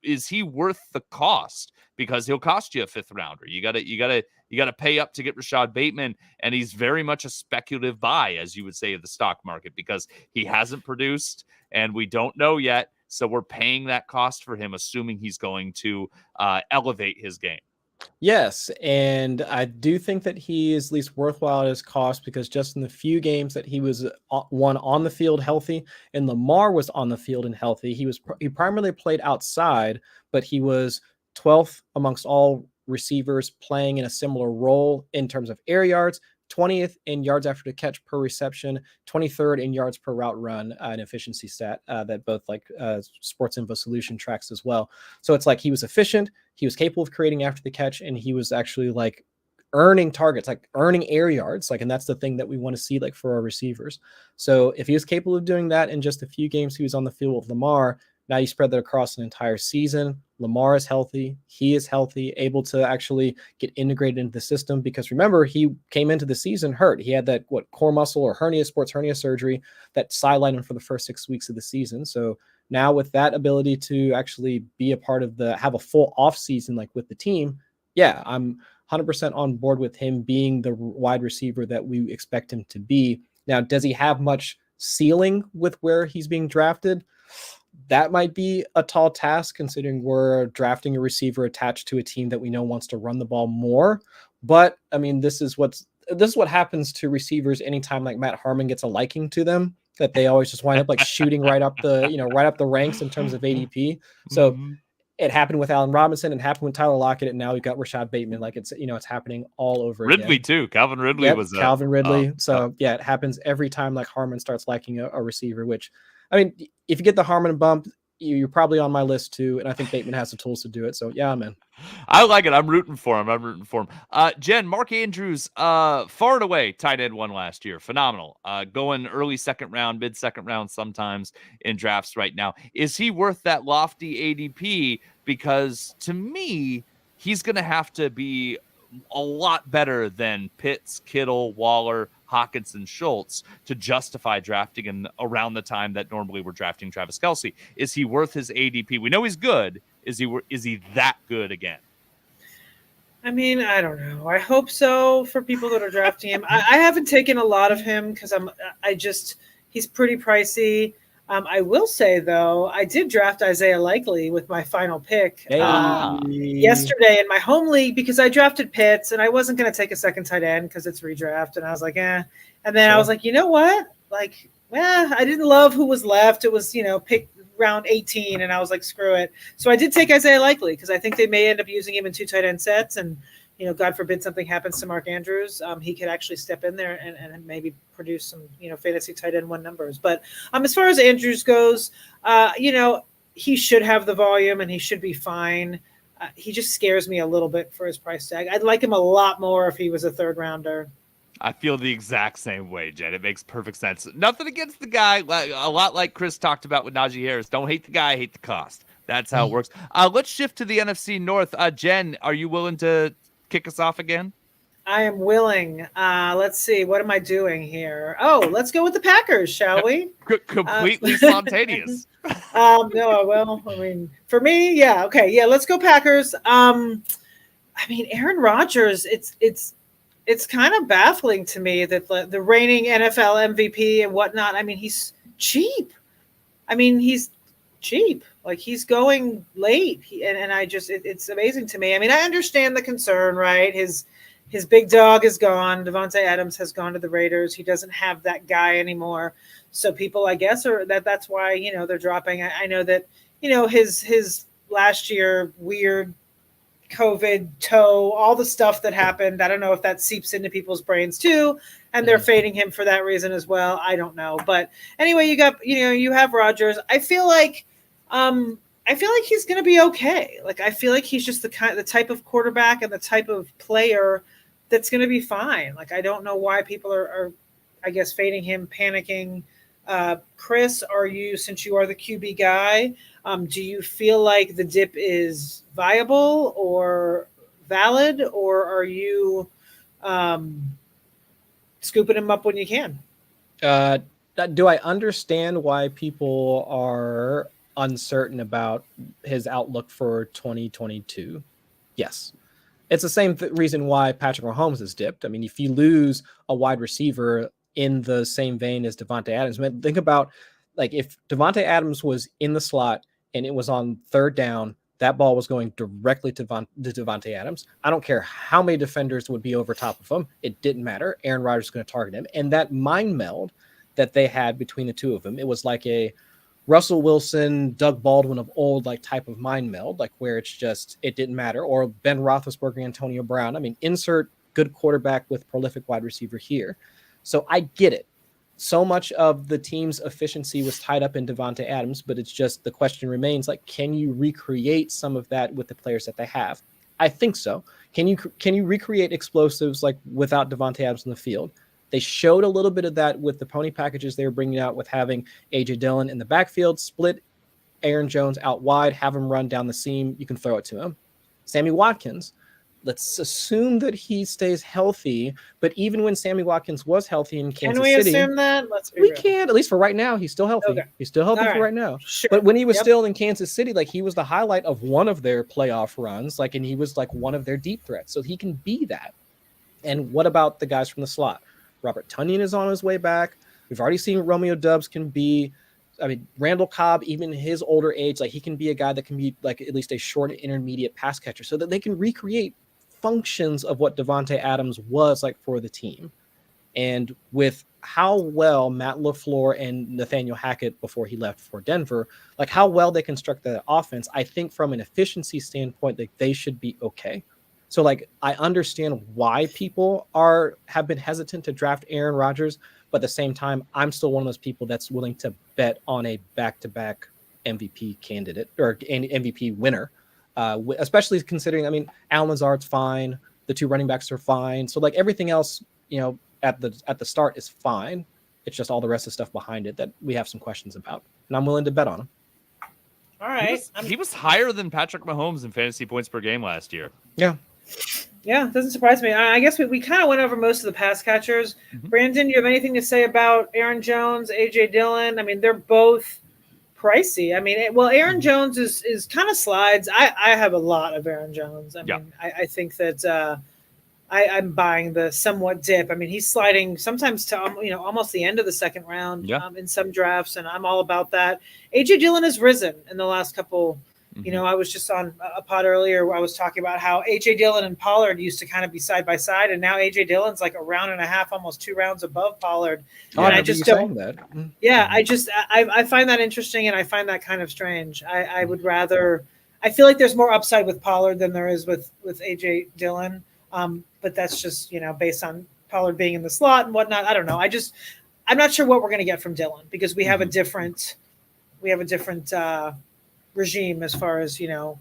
is he worth the cost? Because he'll cost you a 5th rounder. You gotta pay up to get Rashad Bateman, and he's very much a speculative buy, as you would say, of the stock market, because he hasn't produced, and we don't know yet. So we're paying that cost for him, assuming he's going to elevate his game. Yes, and I do think that he is at least worthwhile at his cost, because just in the few games that he was one on the field healthy and Lamar was on the field and healthy, he primarily played outside, but he was 12th amongst all receivers playing in a similar role in terms of air yards, 20th in yards after the catch per reception, 23rd in yards per route run, an efficiency stat that both Sports Info Solution tracks as well. So it's like he was efficient, he was capable of creating after the catch, and he was actually like earning targets, like earning air yards, and that's the thing that we want to see for our receivers. So if he was capable of doing that in just a few games he was on the field with Lamar, now you spread that across an entire season. Lamar is healthy. He is healthy, able to actually get integrated into the system, because remember, he came into the season hurt. He had that core muscle or sports hernia surgery that sidelined him for the first 6 weeks of the season. So now with that ability to actually be a part of have a full off season with the team, yeah, I'm 100% on board with him being the wide receiver that we expect him to be. Now, does he have much ceiling with where he's being drafted? That might be a tall task, considering we're drafting a receiver attached to a team that we know wants to run the ball more. But I mean, this is what happens to receivers anytime Matt Harmon gets a liking to them, that they always just wind up shooting right up the ranks in terms of ADP. So it happened with Allen Robinson, and happened with Tyler Lockett, and now we've got Rashad Bateman. It's happening all over Ridley again. too. Calvin Ridley was Calvin Ridley. So yeah, it happens every time Harmon starts liking a receiver, which, I mean, if you get the Harmon bump, you're probably on my list too, and I think Bateman has the tools to do it. So yeah, I'm in. I like it. I'm rooting for him. Jen, Mark Andrews, far and away tight end 1 last year. Phenomenal. Going early 2nd round, mid 2nd round sometimes in drafts right now. Is he worth that lofty ADP? Because to me, he's going to have to be a lot better than Pitts, Kittle, Waller, Hawkinson, Schultz to justify drafting him around the time that normally we're drafting Travis Kelce. Is he worth his ADP? We know he's good. Is he that good again? I mean, I don't know. I hope so for people that are drafting him. I haven't taken a lot of him because he's pretty pricey. I will say, though, I did draft Isaiah Likely with my final pick yesterday in my home league, because I drafted Pitts and I wasn't going to take a second tight end because it's redraft. And I was like, eh. And then I was like, you know what? I didn't love who was left. It was, pick round 18. And I was like, screw it. So I did take Isaiah Likely because I think they may end up using him in 2 tight end sets. And, God forbid something happens to Mark Andrews, he could actually step in there and maybe produce some, fantasy tight end 1 numbers. But as far as Andrews goes, he should have the volume and he should be fine. He just scares me a little bit for his price tag. I'd like him a lot more if he was a 3rd rounder. I feel the exact same way, Jen. It makes perfect sense. Nothing against the guy. A lot like Chris talked about with Najee Harris. Don't hate the guy, hate the cost. That's how it works. Let's shift to the NFC North. Jen, are you willing to kick us off again? I am willing. Let's see. What am I doing here? Oh, let's go with the Packers, shall we? Completely spontaneous. No, well, I mean, for me, yeah. Okay. Yeah. Let's go Packers. Aaron Rodgers, it's kind of baffling to me that the reigning NFL MVP and whatnot, he's cheap. He's cheap. He's going late. It's amazing to me. I understand the concern, right? His big dog is gone. Devontae Adams has gone to the Raiders. He doesn't have that guy anymore. So people, I guess, that's why, they're dropping. I know that, his last year weird COVID toe, all the stuff that happened. I don't know if that seeps into people's brains too, and they're fading him for that reason as well. I don't know. But anyway, you have Rodgers. I feel like he's going to be okay. I feel like he's just the type of quarterback and the type of player that's going to be fine. I don't know why people are I guess, fading him, panicking. Chris, since you are the QB guy, do you feel like the dip is viable or valid, or are you scooping him up when you can. Do I understand why people are uncertain about his outlook for 2022? Yes. It's the same reason why Patrick Mahomes has dipped. I mean, if you lose a wide receiver in the same vein as Devontae Adams, man, think about like if Devontae Adams was in the slot and it was on third down, that ball was going directly to Devontae Adams. I don't care how many defenders would be over top of him. It didn't matter. Aaron Rodgers is going to target him. And that mind meld that they had between the two of them, it was like a Russell Wilson, Doug Baldwin of old, like type of mind meld, like where it's just, it didn't matter. Or Ben Roethlisberger, Antonio Brown. I mean, insert good quarterback with prolific wide receiver here. So I get it. So much of the team's efficiency was tied up in Devontae Adams, but it's just the question remains, like, can you recreate some of that with the players that they have? I think so. Can you recreate explosives like without Devontae Adams in the field? They showed a little bit of that with the pony packages they were bringing out with having A.J. Dillon in the backfield, split Aaron Jones out wide, have him run down the seam. You can throw it to him. Sammy Watkins, let's assume that he stays healthy. But even when Sammy Watkins was healthy in Kansas City. Can we assume that? We can, at least for right now. He's still healthy. Okay. He's still healthy All for right now. Sure. But when he was still in Kansas City, like he was the highlight of one of their playoff runs, like, and he was like one of their deep threats. So he can be that. And what about the guys from the slot? Robert Tonyan is on his way back. We've already seen what Romeo Doubs can be. I mean, Randall Cobb, even his older age, like he can be a guy that can be like at least a short intermediate pass catcher so that they can recreate functions of what Devontae Adams was like for the team. And with how well Matt LaFleur and Nathaniel Hackett, before he left for Denver, like how well they construct that offense, I think from an efficiency standpoint, like they should be okay. So like I understand why people have been hesitant to draft Aaron Rodgers, but at the same time, I'm still one of those people that's willing to bet on a back-to-back MVP candidate or an MVP winner, especially considering, I mean, Allen Lazard's fine, the two running backs are fine, so like everything else, you know, at the start is fine. It's just all the rest of the stuff behind it that we have some questions about, and I'm willing to bet on him. All right, he was higher than Patrick Mahomes in fantasy points per game last year. Yeah, it doesn't surprise me. I guess we kind of went over most of the pass catchers. Mm-hmm. Brandon, do you have anything to say about Aaron Jones, A.J. Dillon? I mean, they're both pricey. I mean, Aaron Jones is kind of slides. I have a lot of Aaron Jones. I mean, I think that I'm buying the somewhat dip. I mean, he's sliding sometimes to almost the end of the second round in some drafts, and I'm all about that. A.J. Dillon has risen in the last couple. You know, I was just on a pod earlier where I was talking about how A.J. Dillon and Pollard used to kind of be side by side, and now A.J. Dillon's like a round and a half, almost 2 rounds above Pollard. Oh, and I just don't. Yeah, I find that interesting, and I find that kind of strange. I would rather. I feel like there's more upside with Pollard than there is with A.J. Dillon, but that's just based on Pollard being in the slot and whatnot. I don't know. I'm not sure what we're going to get from Dillon because we have a different regime as far as,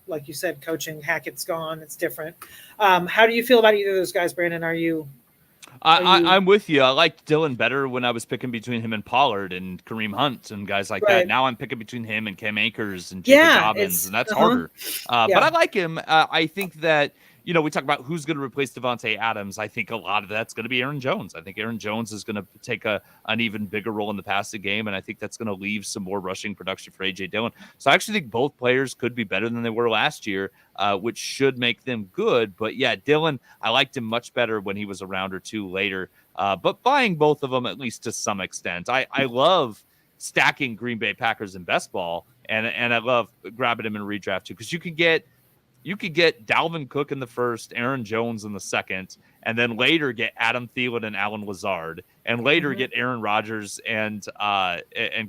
like you said, coaching. Hackett's gone. It's different. How do you feel about either of those guys, Brandon? I'm with you. I liked Dillon better when I was picking between him and Pollard and Kareem Hunt and guys like that. Now I'm picking between him and Cam Akers and Jacob Dobbins, and that's harder. But I like him. I think that, we talk about who's going to replace Devontae Adams. I think a lot of that's going to be Aaron Jones. I think Aaron Jones is going to take an even bigger role in the passing game, and I think that's going to leave some more rushing production for A.J. Dillon. So I actually think both players could be better than they were last year, which should make them good. But yeah, Dillon, I liked him much better when he was a round or two later. But buying both of them, at least to some extent. I love stacking Green Bay Packers in best ball, and I love grabbing him in redraft too, because you could get Dalvin Cook in the first, Aaron Jones in the second, and then later get Adam Thielen and Allen Lazard, and later get Aaron Rodgers and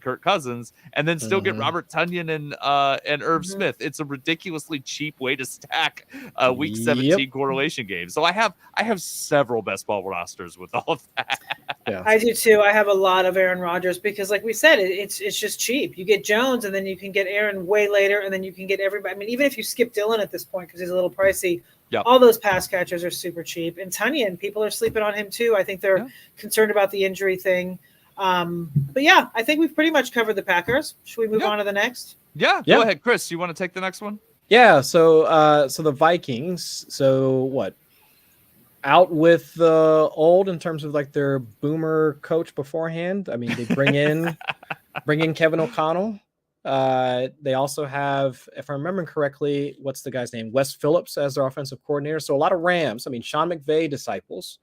Kirk Cousins, and then still get Robert Tonyan and Irv Smith. It's a ridiculously cheap way to stack Week 17 correlation games. So I have several best ball rosters with all of that. Yeah. I do too. I have a lot of Aaron Rodgers because, like we said, it's just cheap. You get Jones, and then you can get Aaron way later, and then you can get everybody. I mean, even if you skip Dillon at this point because he's a little pricey, all those pass catchers are super cheap. And Tonyan, people are sleeping on him too. I think they're concerned about the injury thing. But yeah, I think we've pretty much covered the Packers. Should we move on to the next? Yeah, go ahead, Chris. You want to take the next one? Yeah. So the Vikings. So what? out with the old in terms of like their boomer coach beforehand. I mean, they bring in Kevin O'Connell. They also have, if I'm remembering correctly, what's the guy's name? Wes Phillips as their offensive coordinator. So a lot of Rams. I mean, Sean McVay disciples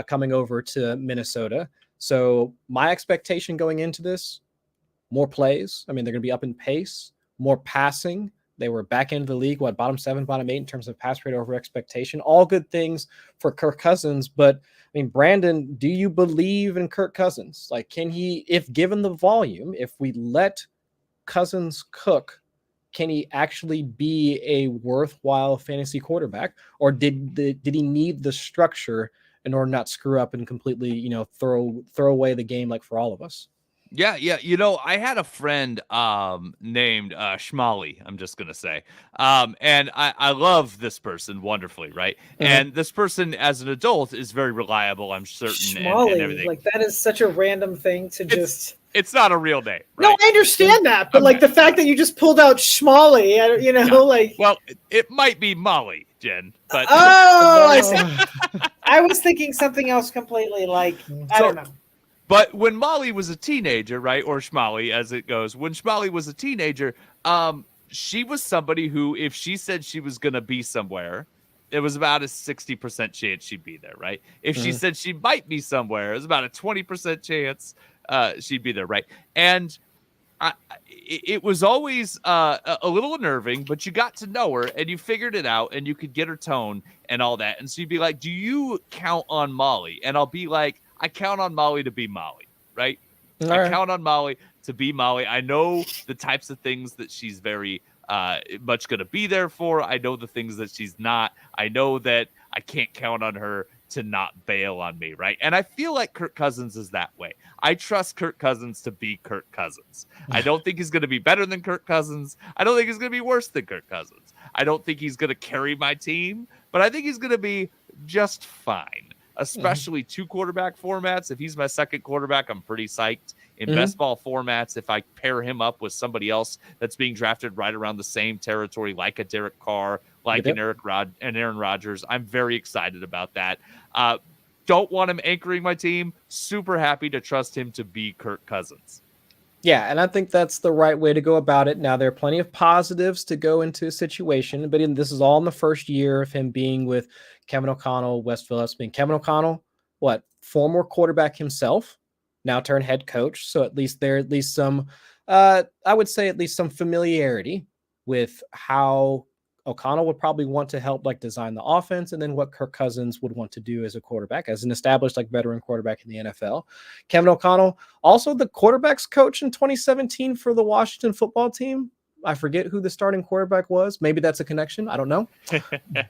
coming over to Minnesota. So my expectation going into this, more plays. I mean, they're going to be up in pace, more passing. They were back into the league, bottom 7, bottom 8 in terms of pass rate over expectation. All good things for Kirk Cousins. But I mean, Brandon, do you believe in Kirk Cousins? Like, can he, if given the volume, if we let Cousins cook, can he actually be a worthwhile fantasy quarterback? Or did he need the structure in order not screw up and completely, throw away the game like for all of us? Yeah. I had a friend named Schmally, I'm just going to say. And I love this person wonderfully, right? Mm-hmm. And this person as an adult is very reliable, I'm certain. Schmally, and everything. Like that is such a random thing to just... It's not a real name, right? No, I understand that, but like the fact that you just pulled out Schmally, like... Well, it might be Molly, Jen, but... I was thinking something else completely, like, I don't know. But when Molly was a teenager, right, or Schmally as it goes, when Schmally was a teenager, she was somebody who, if she said she was going to be somewhere, it was about a 60% chance she'd be there, right? If she said she might be somewhere, it was about a 20% chance she'd be there, right? And it was always a little unnerving, but you got to know her and you figured it out and you could get her tone and all that. And so you'd be like, do you count on Molly? And I'll be like, I count on Molly to be Molly, right? I count on Molly to be Molly. I know the types of things that she's very much going to be there for. I know the things that she's not. I know that I can't count on her to not bail on me, right? And I feel like Kirk Cousins is that way. I trust Kirk Cousins to be Kirk Cousins. I don't think he's going to be better than Kirk Cousins. I don't think he's going to be worse than Kirk Cousins. I don't think he's going to carry my team, but I think he's going to be just fine. Especially 2 quarterback formats. If he's my second quarterback, I'm pretty psyched. In best ball formats, if I pair him up with somebody else that's being drafted right around the same territory, like a Derek Carr, like an Aaron Rodgers, I'm very excited about that. Don't want him anchoring my team. Super happy to trust him to be Kirk Cousins. Yeah, and I think that's the right way to go about it. Now, there are plenty of positives to go into a situation, but this is all in the first year of him being with Kevin O'Connell, Wes Phillips. Being Kevin O'Connell, former quarterback himself, now turned head coach. So at least some, I would say at least some familiarity with how O'Connell would probably want to help design the offense, and then what Kirk Cousins would want to do as a quarterback, as an established veteran quarterback in the NFL. Kevin O'Connell, also the quarterbacks coach in 2017 for the Washington football team. I forget who the starting quarterback was. Maybe that's a connection. I don't know.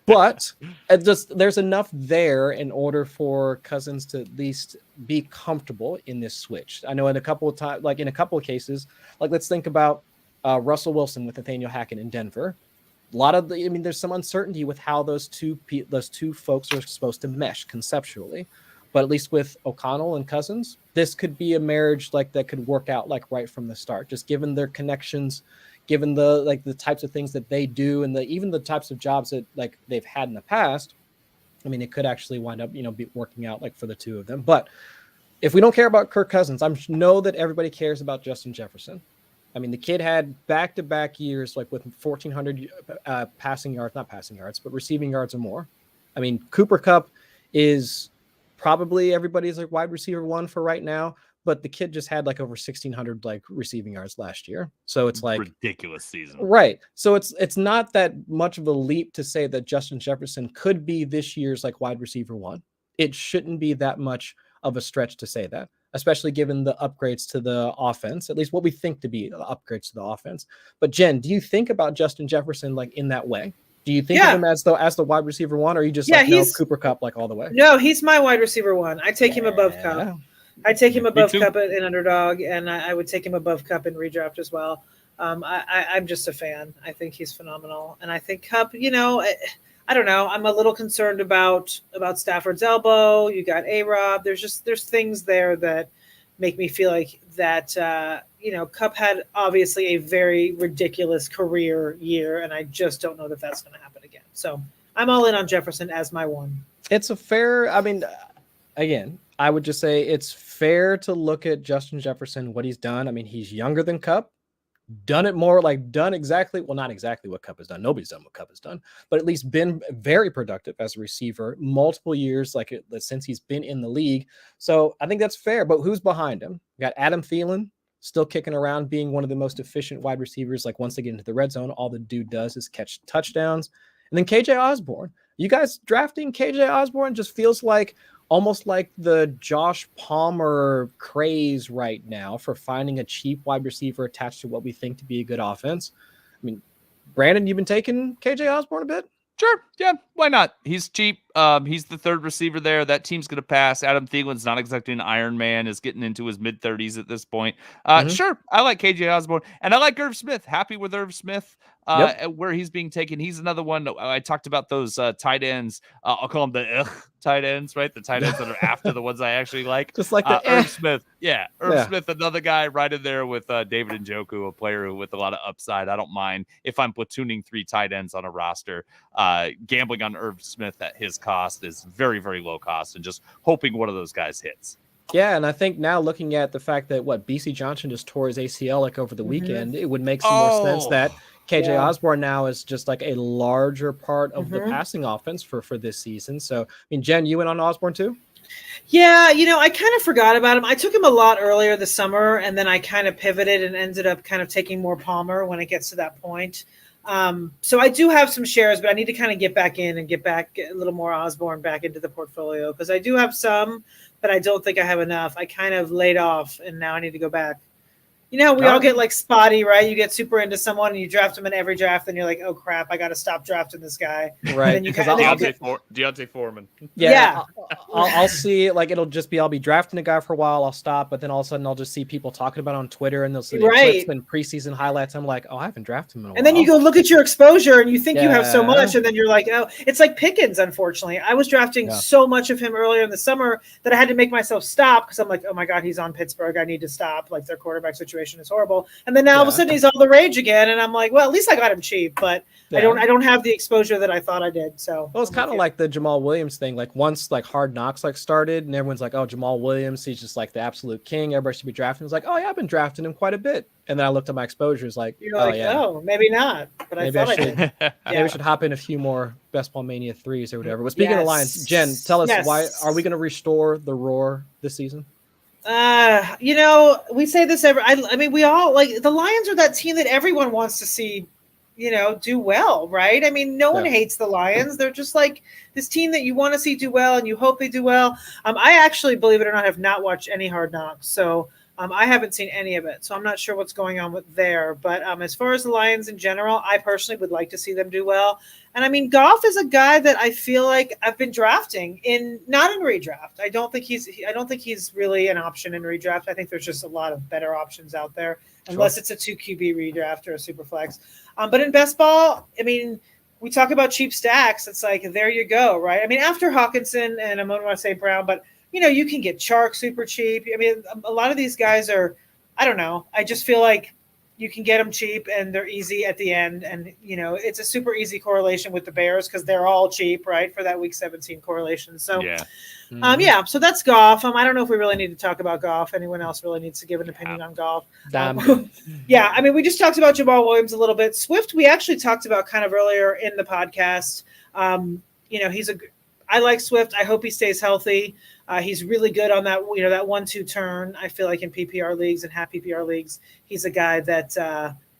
But there's enough there in order for Cousins to at least be comfortable in this switch. I know in a couple of times, in a couple of cases, let's think about Russell Wilson with Nathaniel Hackett in Denver. There's some uncertainty with how those two folks are supposed to mesh conceptually, but at least with O'Connell and Cousins, this could be a marriage that could work out right from the start, just given their connections, given the types of things that they do, and even the types of jobs that they've had in the past. I mean, it could actually wind up be working out for the two of them. But if we don't care about Kirk Cousins, I know that everybody cares about Justin Jefferson. I mean, the kid had back-to-back years with 1,400 not passing yards, but receiving yards or more. I mean, Cooper Kupp is probably everybody's wide receiver 1 for right now, but the kid just had over 1,600 receiving yards last year. So it's ridiculous season. Right. So it's not that much of a leap to say that Justin Jefferson could be this year's wide receiver 1. It shouldn't be that much of a stretch to say that, especially given the upgrades to the offense, at least what we think to be the upgrades to the offense. But Jen, do you think about Justin Jefferson in that way? Do you think of him as the wide receiver 1, or are you just Cooper Kupp all the way? No, he's my wide receiver 1. I take him above Kupp. I take him above Kupp in underdog, and I would take him above Kupp in redraft as well. I'm just a fan. I think he's phenomenal, and I think Kupp. I don't know. I'm a little concerned about Stafford's elbow. You got A-Rob. There's things there that make me feel like that. Kupp had obviously a very ridiculous career year, and I just don't know that that's going to happen again. So I'm all in on Jefferson as my 1. It's a fair, I mean, again, I would just say it's fair to look at Justin Jefferson, what he's done. I mean, he's younger than Cup, done it more like done exactly, well, not exactly what Cup has done. Nobody's done what Cup has done, but at least been very productive as a receiver multiple years, since he's been in the league. So I think that's fair. But who's behind him? We got Adam Thielen still kicking around, being one of the most efficient wide receivers. Like once they get into the red zone, all the dude does is catch touchdowns. And then KJ Osborne. You guys drafting KJ Osborne just feels like almost like the Josh Palmer craze right now for finding a cheap wide receiver attached to what we think to be a good offense. I mean, Brandon, you've been taking KJ Osborne a bit? Sure. Yeah. Why not? He's cheap. He's the third receiver there. That team's going to pass. Adam Thielen's not exactly an Iron Man, is getting into his mid-30s at this point. Sure. I like KJ Osborne, and I like Irv Smith. Happy with Irv Smith. Where he's being taken. He's another one. I talked about those tight ends. I'll call them the tight ends, right? The tight ends that are after the ones I actually like. Just like the Irv Smith. Yeah. Irv Smith, another guy right in there with David Njoku, a player with a lot of upside. I don't mind if I'm platooning 3 tight ends on a roster. Gambling on Irv Smith at his cost is very, very low cost, and just hoping one of those guys hits. Yeah, and I think now looking at the fact that BC Johnson just tore his ACL like over the weekend, it would make some more sense that KJ Osborne now is just like a larger part of the passing offense for this season. So, I mean, Jen, you went on Osborne too? Yeah, I kind of forgot about him. I took him a lot earlier this summer, and then I kind of pivoted and ended up kind of taking more Palmer when it gets to that point. So I do have some shares, but I need to kind of get back in and get a little more Osborne back into the portfolio, because I do have some, but I don't think I have enough. I kind of laid off, and now I need to go back. We all get like spotty, right? You get super into someone and you draft them in every draft, and you're like, oh crap, I got to stop drafting this guy. Right. And then Deontay Foreman. Yeah. I'll see, like, it'll just be, I'll be drafting a guy for a while, I'll stop, but then all of a sudden I'll just see people talking about it on Twitter, and they'll see clips and preseason highlights. I'm like, oh, I haven't drafted him in a while. And then you go look at your exposure and you think you have so much, and then you're like, oh, it's like Pickens, unfortunately. I was drafting so much of him earlier in the summer that I had to make myself stop, because I'm like, oh my God, he's on Pittsburgh. I need to stop. Like, their quarterback situation is horrible. And then now all of a sudden he's all the rage again, and I'm like, well, at least I got him cheap, but I don't have the exposure that I thought I did. So it's kind of like the Jamal Williams thing. Like, once like Hard Knocks started, and everyone's like, oh, Jamal Williams, he's just like the absolute king. Everybody should be drafting. It's like, oh yeah, I've been drafting him quite a bit. And then I looked at my exposures, like, oh, maybe not, but maybe I thought I did. Maybe I should hop in a few more Best Ball Mania 3s or whatever. But speaking of Lions, Jen, tell us, why are we going to restore the roar this season? We say this I mean, we all, like, the Lions are that team that everyone wants to see, do well, right? I mean, no one hates the Lions. They're just like this team that you want to see do well, and you hope they do well. I actually, believe it or not, have not watched any Hard Knocks, so I haven't seen any of it, so I'm not sure what's going on with there. But as far as the Lions in general, I personally would like to see them do well. And I mean, Goff is a guy that I feel like I've been drafting not in redraft. I don't think he's really an option in redraft. I think there's just a lot of better options out there, unless it's a 2 QB redraft or a super flex. But in best ball, I mean, we talk about cheap stacks. It's like, there you go, right? I mean, after Hawkinson and I'm going to say Brown, but you can get Chark super cheap. I mean, a lot of these guys are, I don't know. I just feel like you can get them cheap and they're easy at the end. And, it's a super easy correlation with the Bears because they're all cheap, right, for that week 17 correlation. So, so that's Goff. I don't know if we really need to talk about Goff. Anyone else really needs to give an opinion on Goff? I mean, we just talked about Jamal Williams a little bit. Swift, we actually talked about kind of earlier in the podcast. I like Swift. I hope he stays healthy. He's really good on that, that 1-2 turn. I feel like in PPR leagues and half PPR leagues, he's a guy that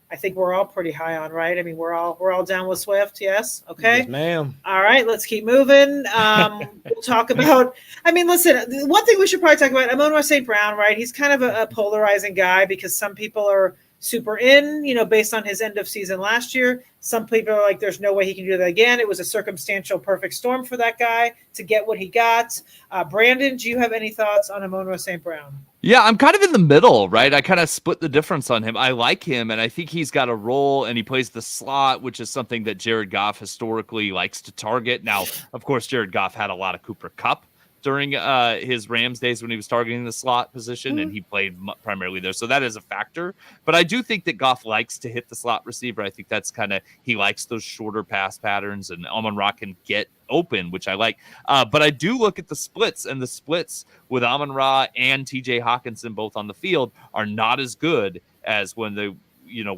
I think we're all pretty high on, right? I mean, we're all down with Swift. Yes. Okay. Yes, ma'am. All right. Let's keep moving. We'll talk about, I mean, listen, one thing we should probably talk about, Amon-Ra St. Brown, right? He's kind of a polarizing guy because some people are super in, based on his end of season last year. Some people are like, there's no way he can do that again. It was a circumstantial perfect storm for that guy to get what he got. Brandon, do you have any thoughts on Amon-Ra St. Brown? Yeah, I'm kind of in the middle, right? I kind of split the difference on him. I like him, and I think he's got a role, and he plays the slot, which is something that Jared Goff historically likes to target. Now, of course, Jared Goff had a lot of Cooper Kupp during his Rams days when he was targeting the slot position, and he played primarily there. So that is a factor. But I do think that Goff likes to hit the slot receiver. I think that's he likes those shorter pass patterns, and Amon-Ra can get open, which I like. But I do look at the splits, and the splits with Amon-Ra and TJ Hawkinson both on the field are not as good as when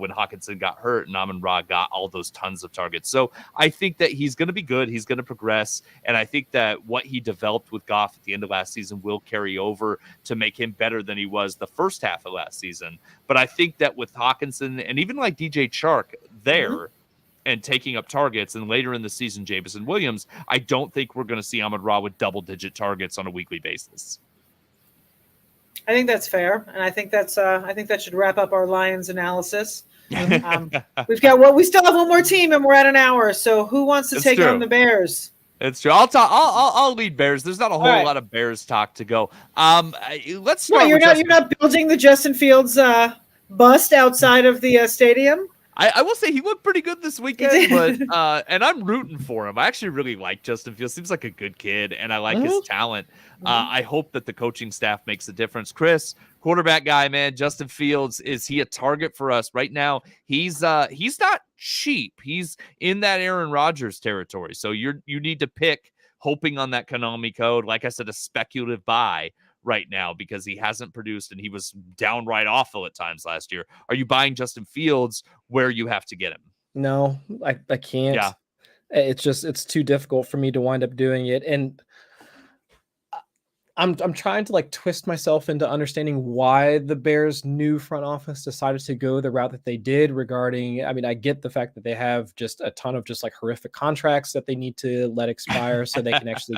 Hawkinson got hurt and Amon-Ra got all those tons of targets. So I think that he's going to be good. He's going to progress. And I think that what he developed with Goff at the end of last season will carry over to make him better than he was the first half of last season. But I think that with Hawkinson and even like DJ Chark there and taking up targets, and later in the season, Jameson Williams, I don't think we're going to see Amon-Ra with double-digit targets on a weekly basis. I think that's fair, and I think that should wrap up our Lions analysis. We still have one more team, and we're at an hour. So who wants to take on the Bears? It's true. I'll lead Bears. There's not a whole lot of Bears talk to go. Let's start. You're not building the Justin Fields bust outside of the stadium. I will say he looked pretty good this weekend, but and I'm rooting for him. I actually really like Justin Fields. Seems like a good kid, and I like his talent. I hope that the coaching staff makes a difference. Chris, quarterback guy, man, Justin Fields, is he a target for us right now? He's not cheap. He's in that Aaron Rodgers territory. So you need to pick, hoping on that Konami code. Like I said, a speculative buy right now because he hasn't produced and he was downright awful at times last year. Are you buying Justin Fields where you have to get him? No, I can't. Yeah. It's too difficult for me to wind up doing it. And I'm trying to twist myself into understanding why the Bears' new front office decided to go the route that they did regarding, I get the fact that they have just a ton of horrific contracts that they need to let expire so they can actually,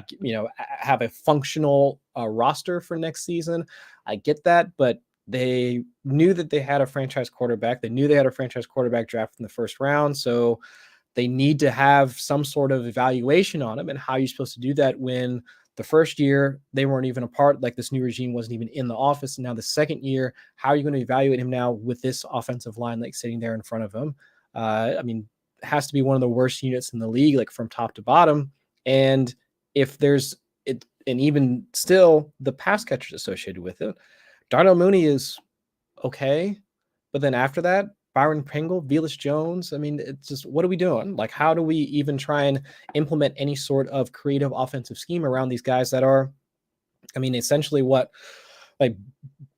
have a functional roster for next season. I get that, but they knew that they had a franchise quarterback. They knew they had a franchise quarterback drafted in the first round. So they need to have some sort of evaluation on him. And how are you supposed to do that when the first year they weren't even a part, this new regime wasn't even in the office. And now the second year, how are you going to evaluate him now with this offensive line, sitting there in front of him? It has to be one of the worst units in the league, from top to bottom. And if there's it, and even still the pass catchers associated with it, Darnell Mooney is okay. But then after that, Byron Pringle, Velus Jones. It's just, what are we doing? How do we even try and implement any sort of creative offensive scheme around these guys that are, essentially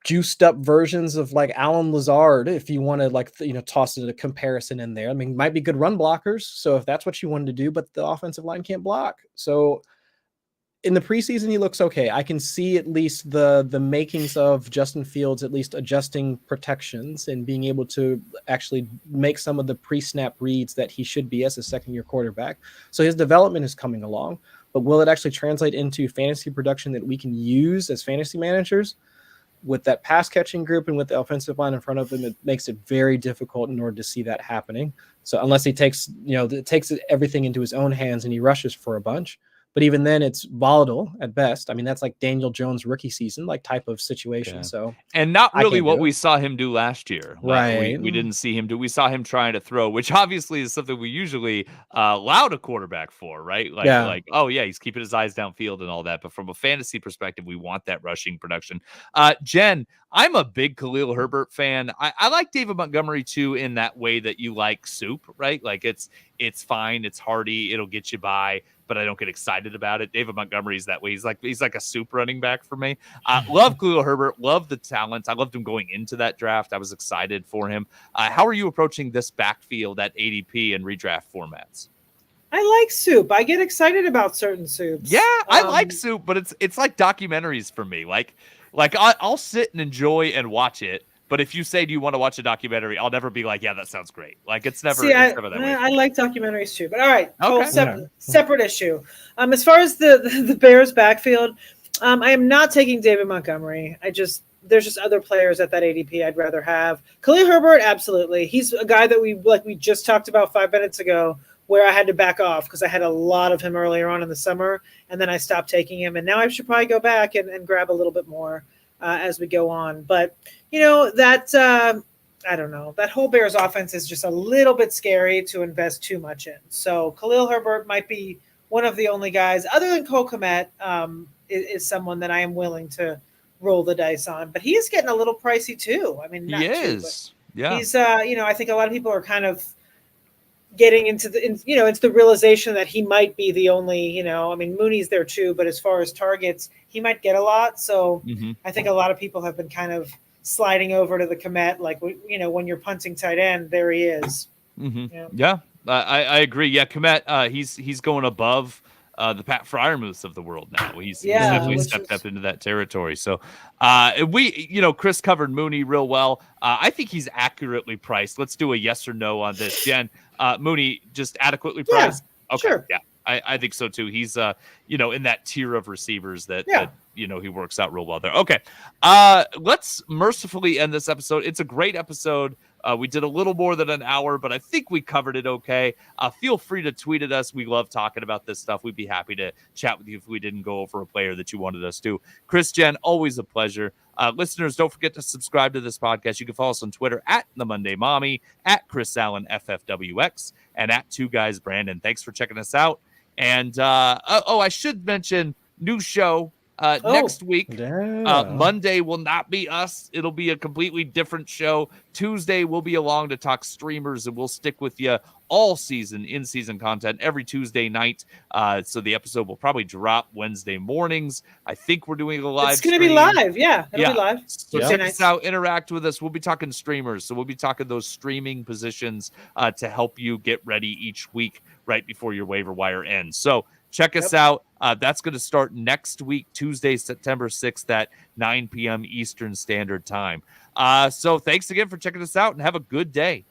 juiced up versions of Allen Lazard, if you want to toss a comparison in there. Might be good run blockers. So if that's what you wanted to do, but the offensive line can't block. So in the preseason, he looks okay. I can see at least the makings of Justin Fields at least adjusting protections and being able to actually make some of the pre-snap reads that he should be as a second-year quarterback. So his development is coming along. But will it actually translate into fantasy production that we can use as fantasy managers? With that pass-catching group and with the offensive line in front of him, it makes it very difficult in order to see that happening. So unless he takes everything into his own hands and he rushes for a bunch. But even then, it's volatile at best. That's Daniel Jones' rookie season, type of situation. Yeah. So, and not really what we saw him do last year. Right. We didn't see him do. We saw him trying to throw, which obviously is something we usually allow a quarterback for, right? He's keeping his eyes downfield and all that. But from a fantasy perspective, we want that rushing production. Jen, I'm a big Khalil Herbert fan. I like David Montgomery too in that way that you like soup, right? It's fine, it's hearty, it'll get you by, but I don't get excited about it. David Montgomery's that way. He's like a soup running back for me. Love Khalil Herbert, love the talent. I loved him going into that draft. I was excited for him. How are you approaching this backfield at ADP and redraft formats? I like soup. I get excited about certain soups. Yeah, I like soup, but it's like documentaries for me. I'll sit and enjoy and watch it. But if you say, do you want to watch a documentary? I'll never be like, yeah, that sounds great. It's never, never that way. I like documentaries too. But all right, okay. Separate issue. As far as the Bears backfield, I am not taking David Montgomery. There's just other players at that ADP I'd rather have. Khalil Herbert, absolutely. He's a guy that we just talked about 5 minutes ago, where I had to back off because I had a lot of him earlier on in the summer, and then I stopped taking him. And now I should probably go back and grab a little bit more as we go on. But, I don't know. That whole Bears offense is just a little bit scary to invest too much in. So Khalil Herbert might be one of the only guys, other than Cole Kmet, is someone that I am willing to roll the dice on. But he is getting a little pricey too. I mean, not He too, is. Yeah. he's I think a lot of people are kind of getting into it's the realization that he might be the only, I mean, Mooney's there too, but as far as targets, he might get a lot. So I think a lot of people have been kind of sliding over to the Komet, like, when you're punting tight end, there he is. Yeah, I agree. Yeah, Komet, he's going above the Pat Fryermuths of the world now. He's definitely stepped up into that territory. So Chris covered Mooney real well. I think he's accurately priced. Let's do a yes or no on this. Jen, Mooney just adequately priced? Yeah, okay, sure. Yeah, I think so too. He's in that tier of receivers that he works out real well there. Okay. Let's mercifully end this episode. It's a great episode. We did a little more than an hour, but I think we covered it okay. Feel free to tweet at us. We love talking about this stuff. We'd be happy to chat with you if we didn't go over a player that you wanted us to. Chris, Jen, always a pleasure. Listeners, don't forget to subscribe to this podcast. You can follow us on Twitter at The Monday Mommy, at Chris Allen FFWX, and at Two Guys Brandon. Thanks for checking us out. And I should mention, new show next week. Monday will not be us. It'll be a completely different show. Tuesday we'll be along to talk streamers, and we'll stick with you all season, in-season content every Tuesday night. So the episode will probably drop Wednesday mornings. I think we're doing a live It's going to be live. Yeah, it'll be live. So check us out, interact with us. We'll be talking streamers. So we'll be talking those streaming positions to help you get ready each week right before your waiver wire ends. So check us out. That's going to start next week, Tuesday, September 6th at 9 p.m. Eastern Standard Time. So thanks again for checking us out, and have a good day.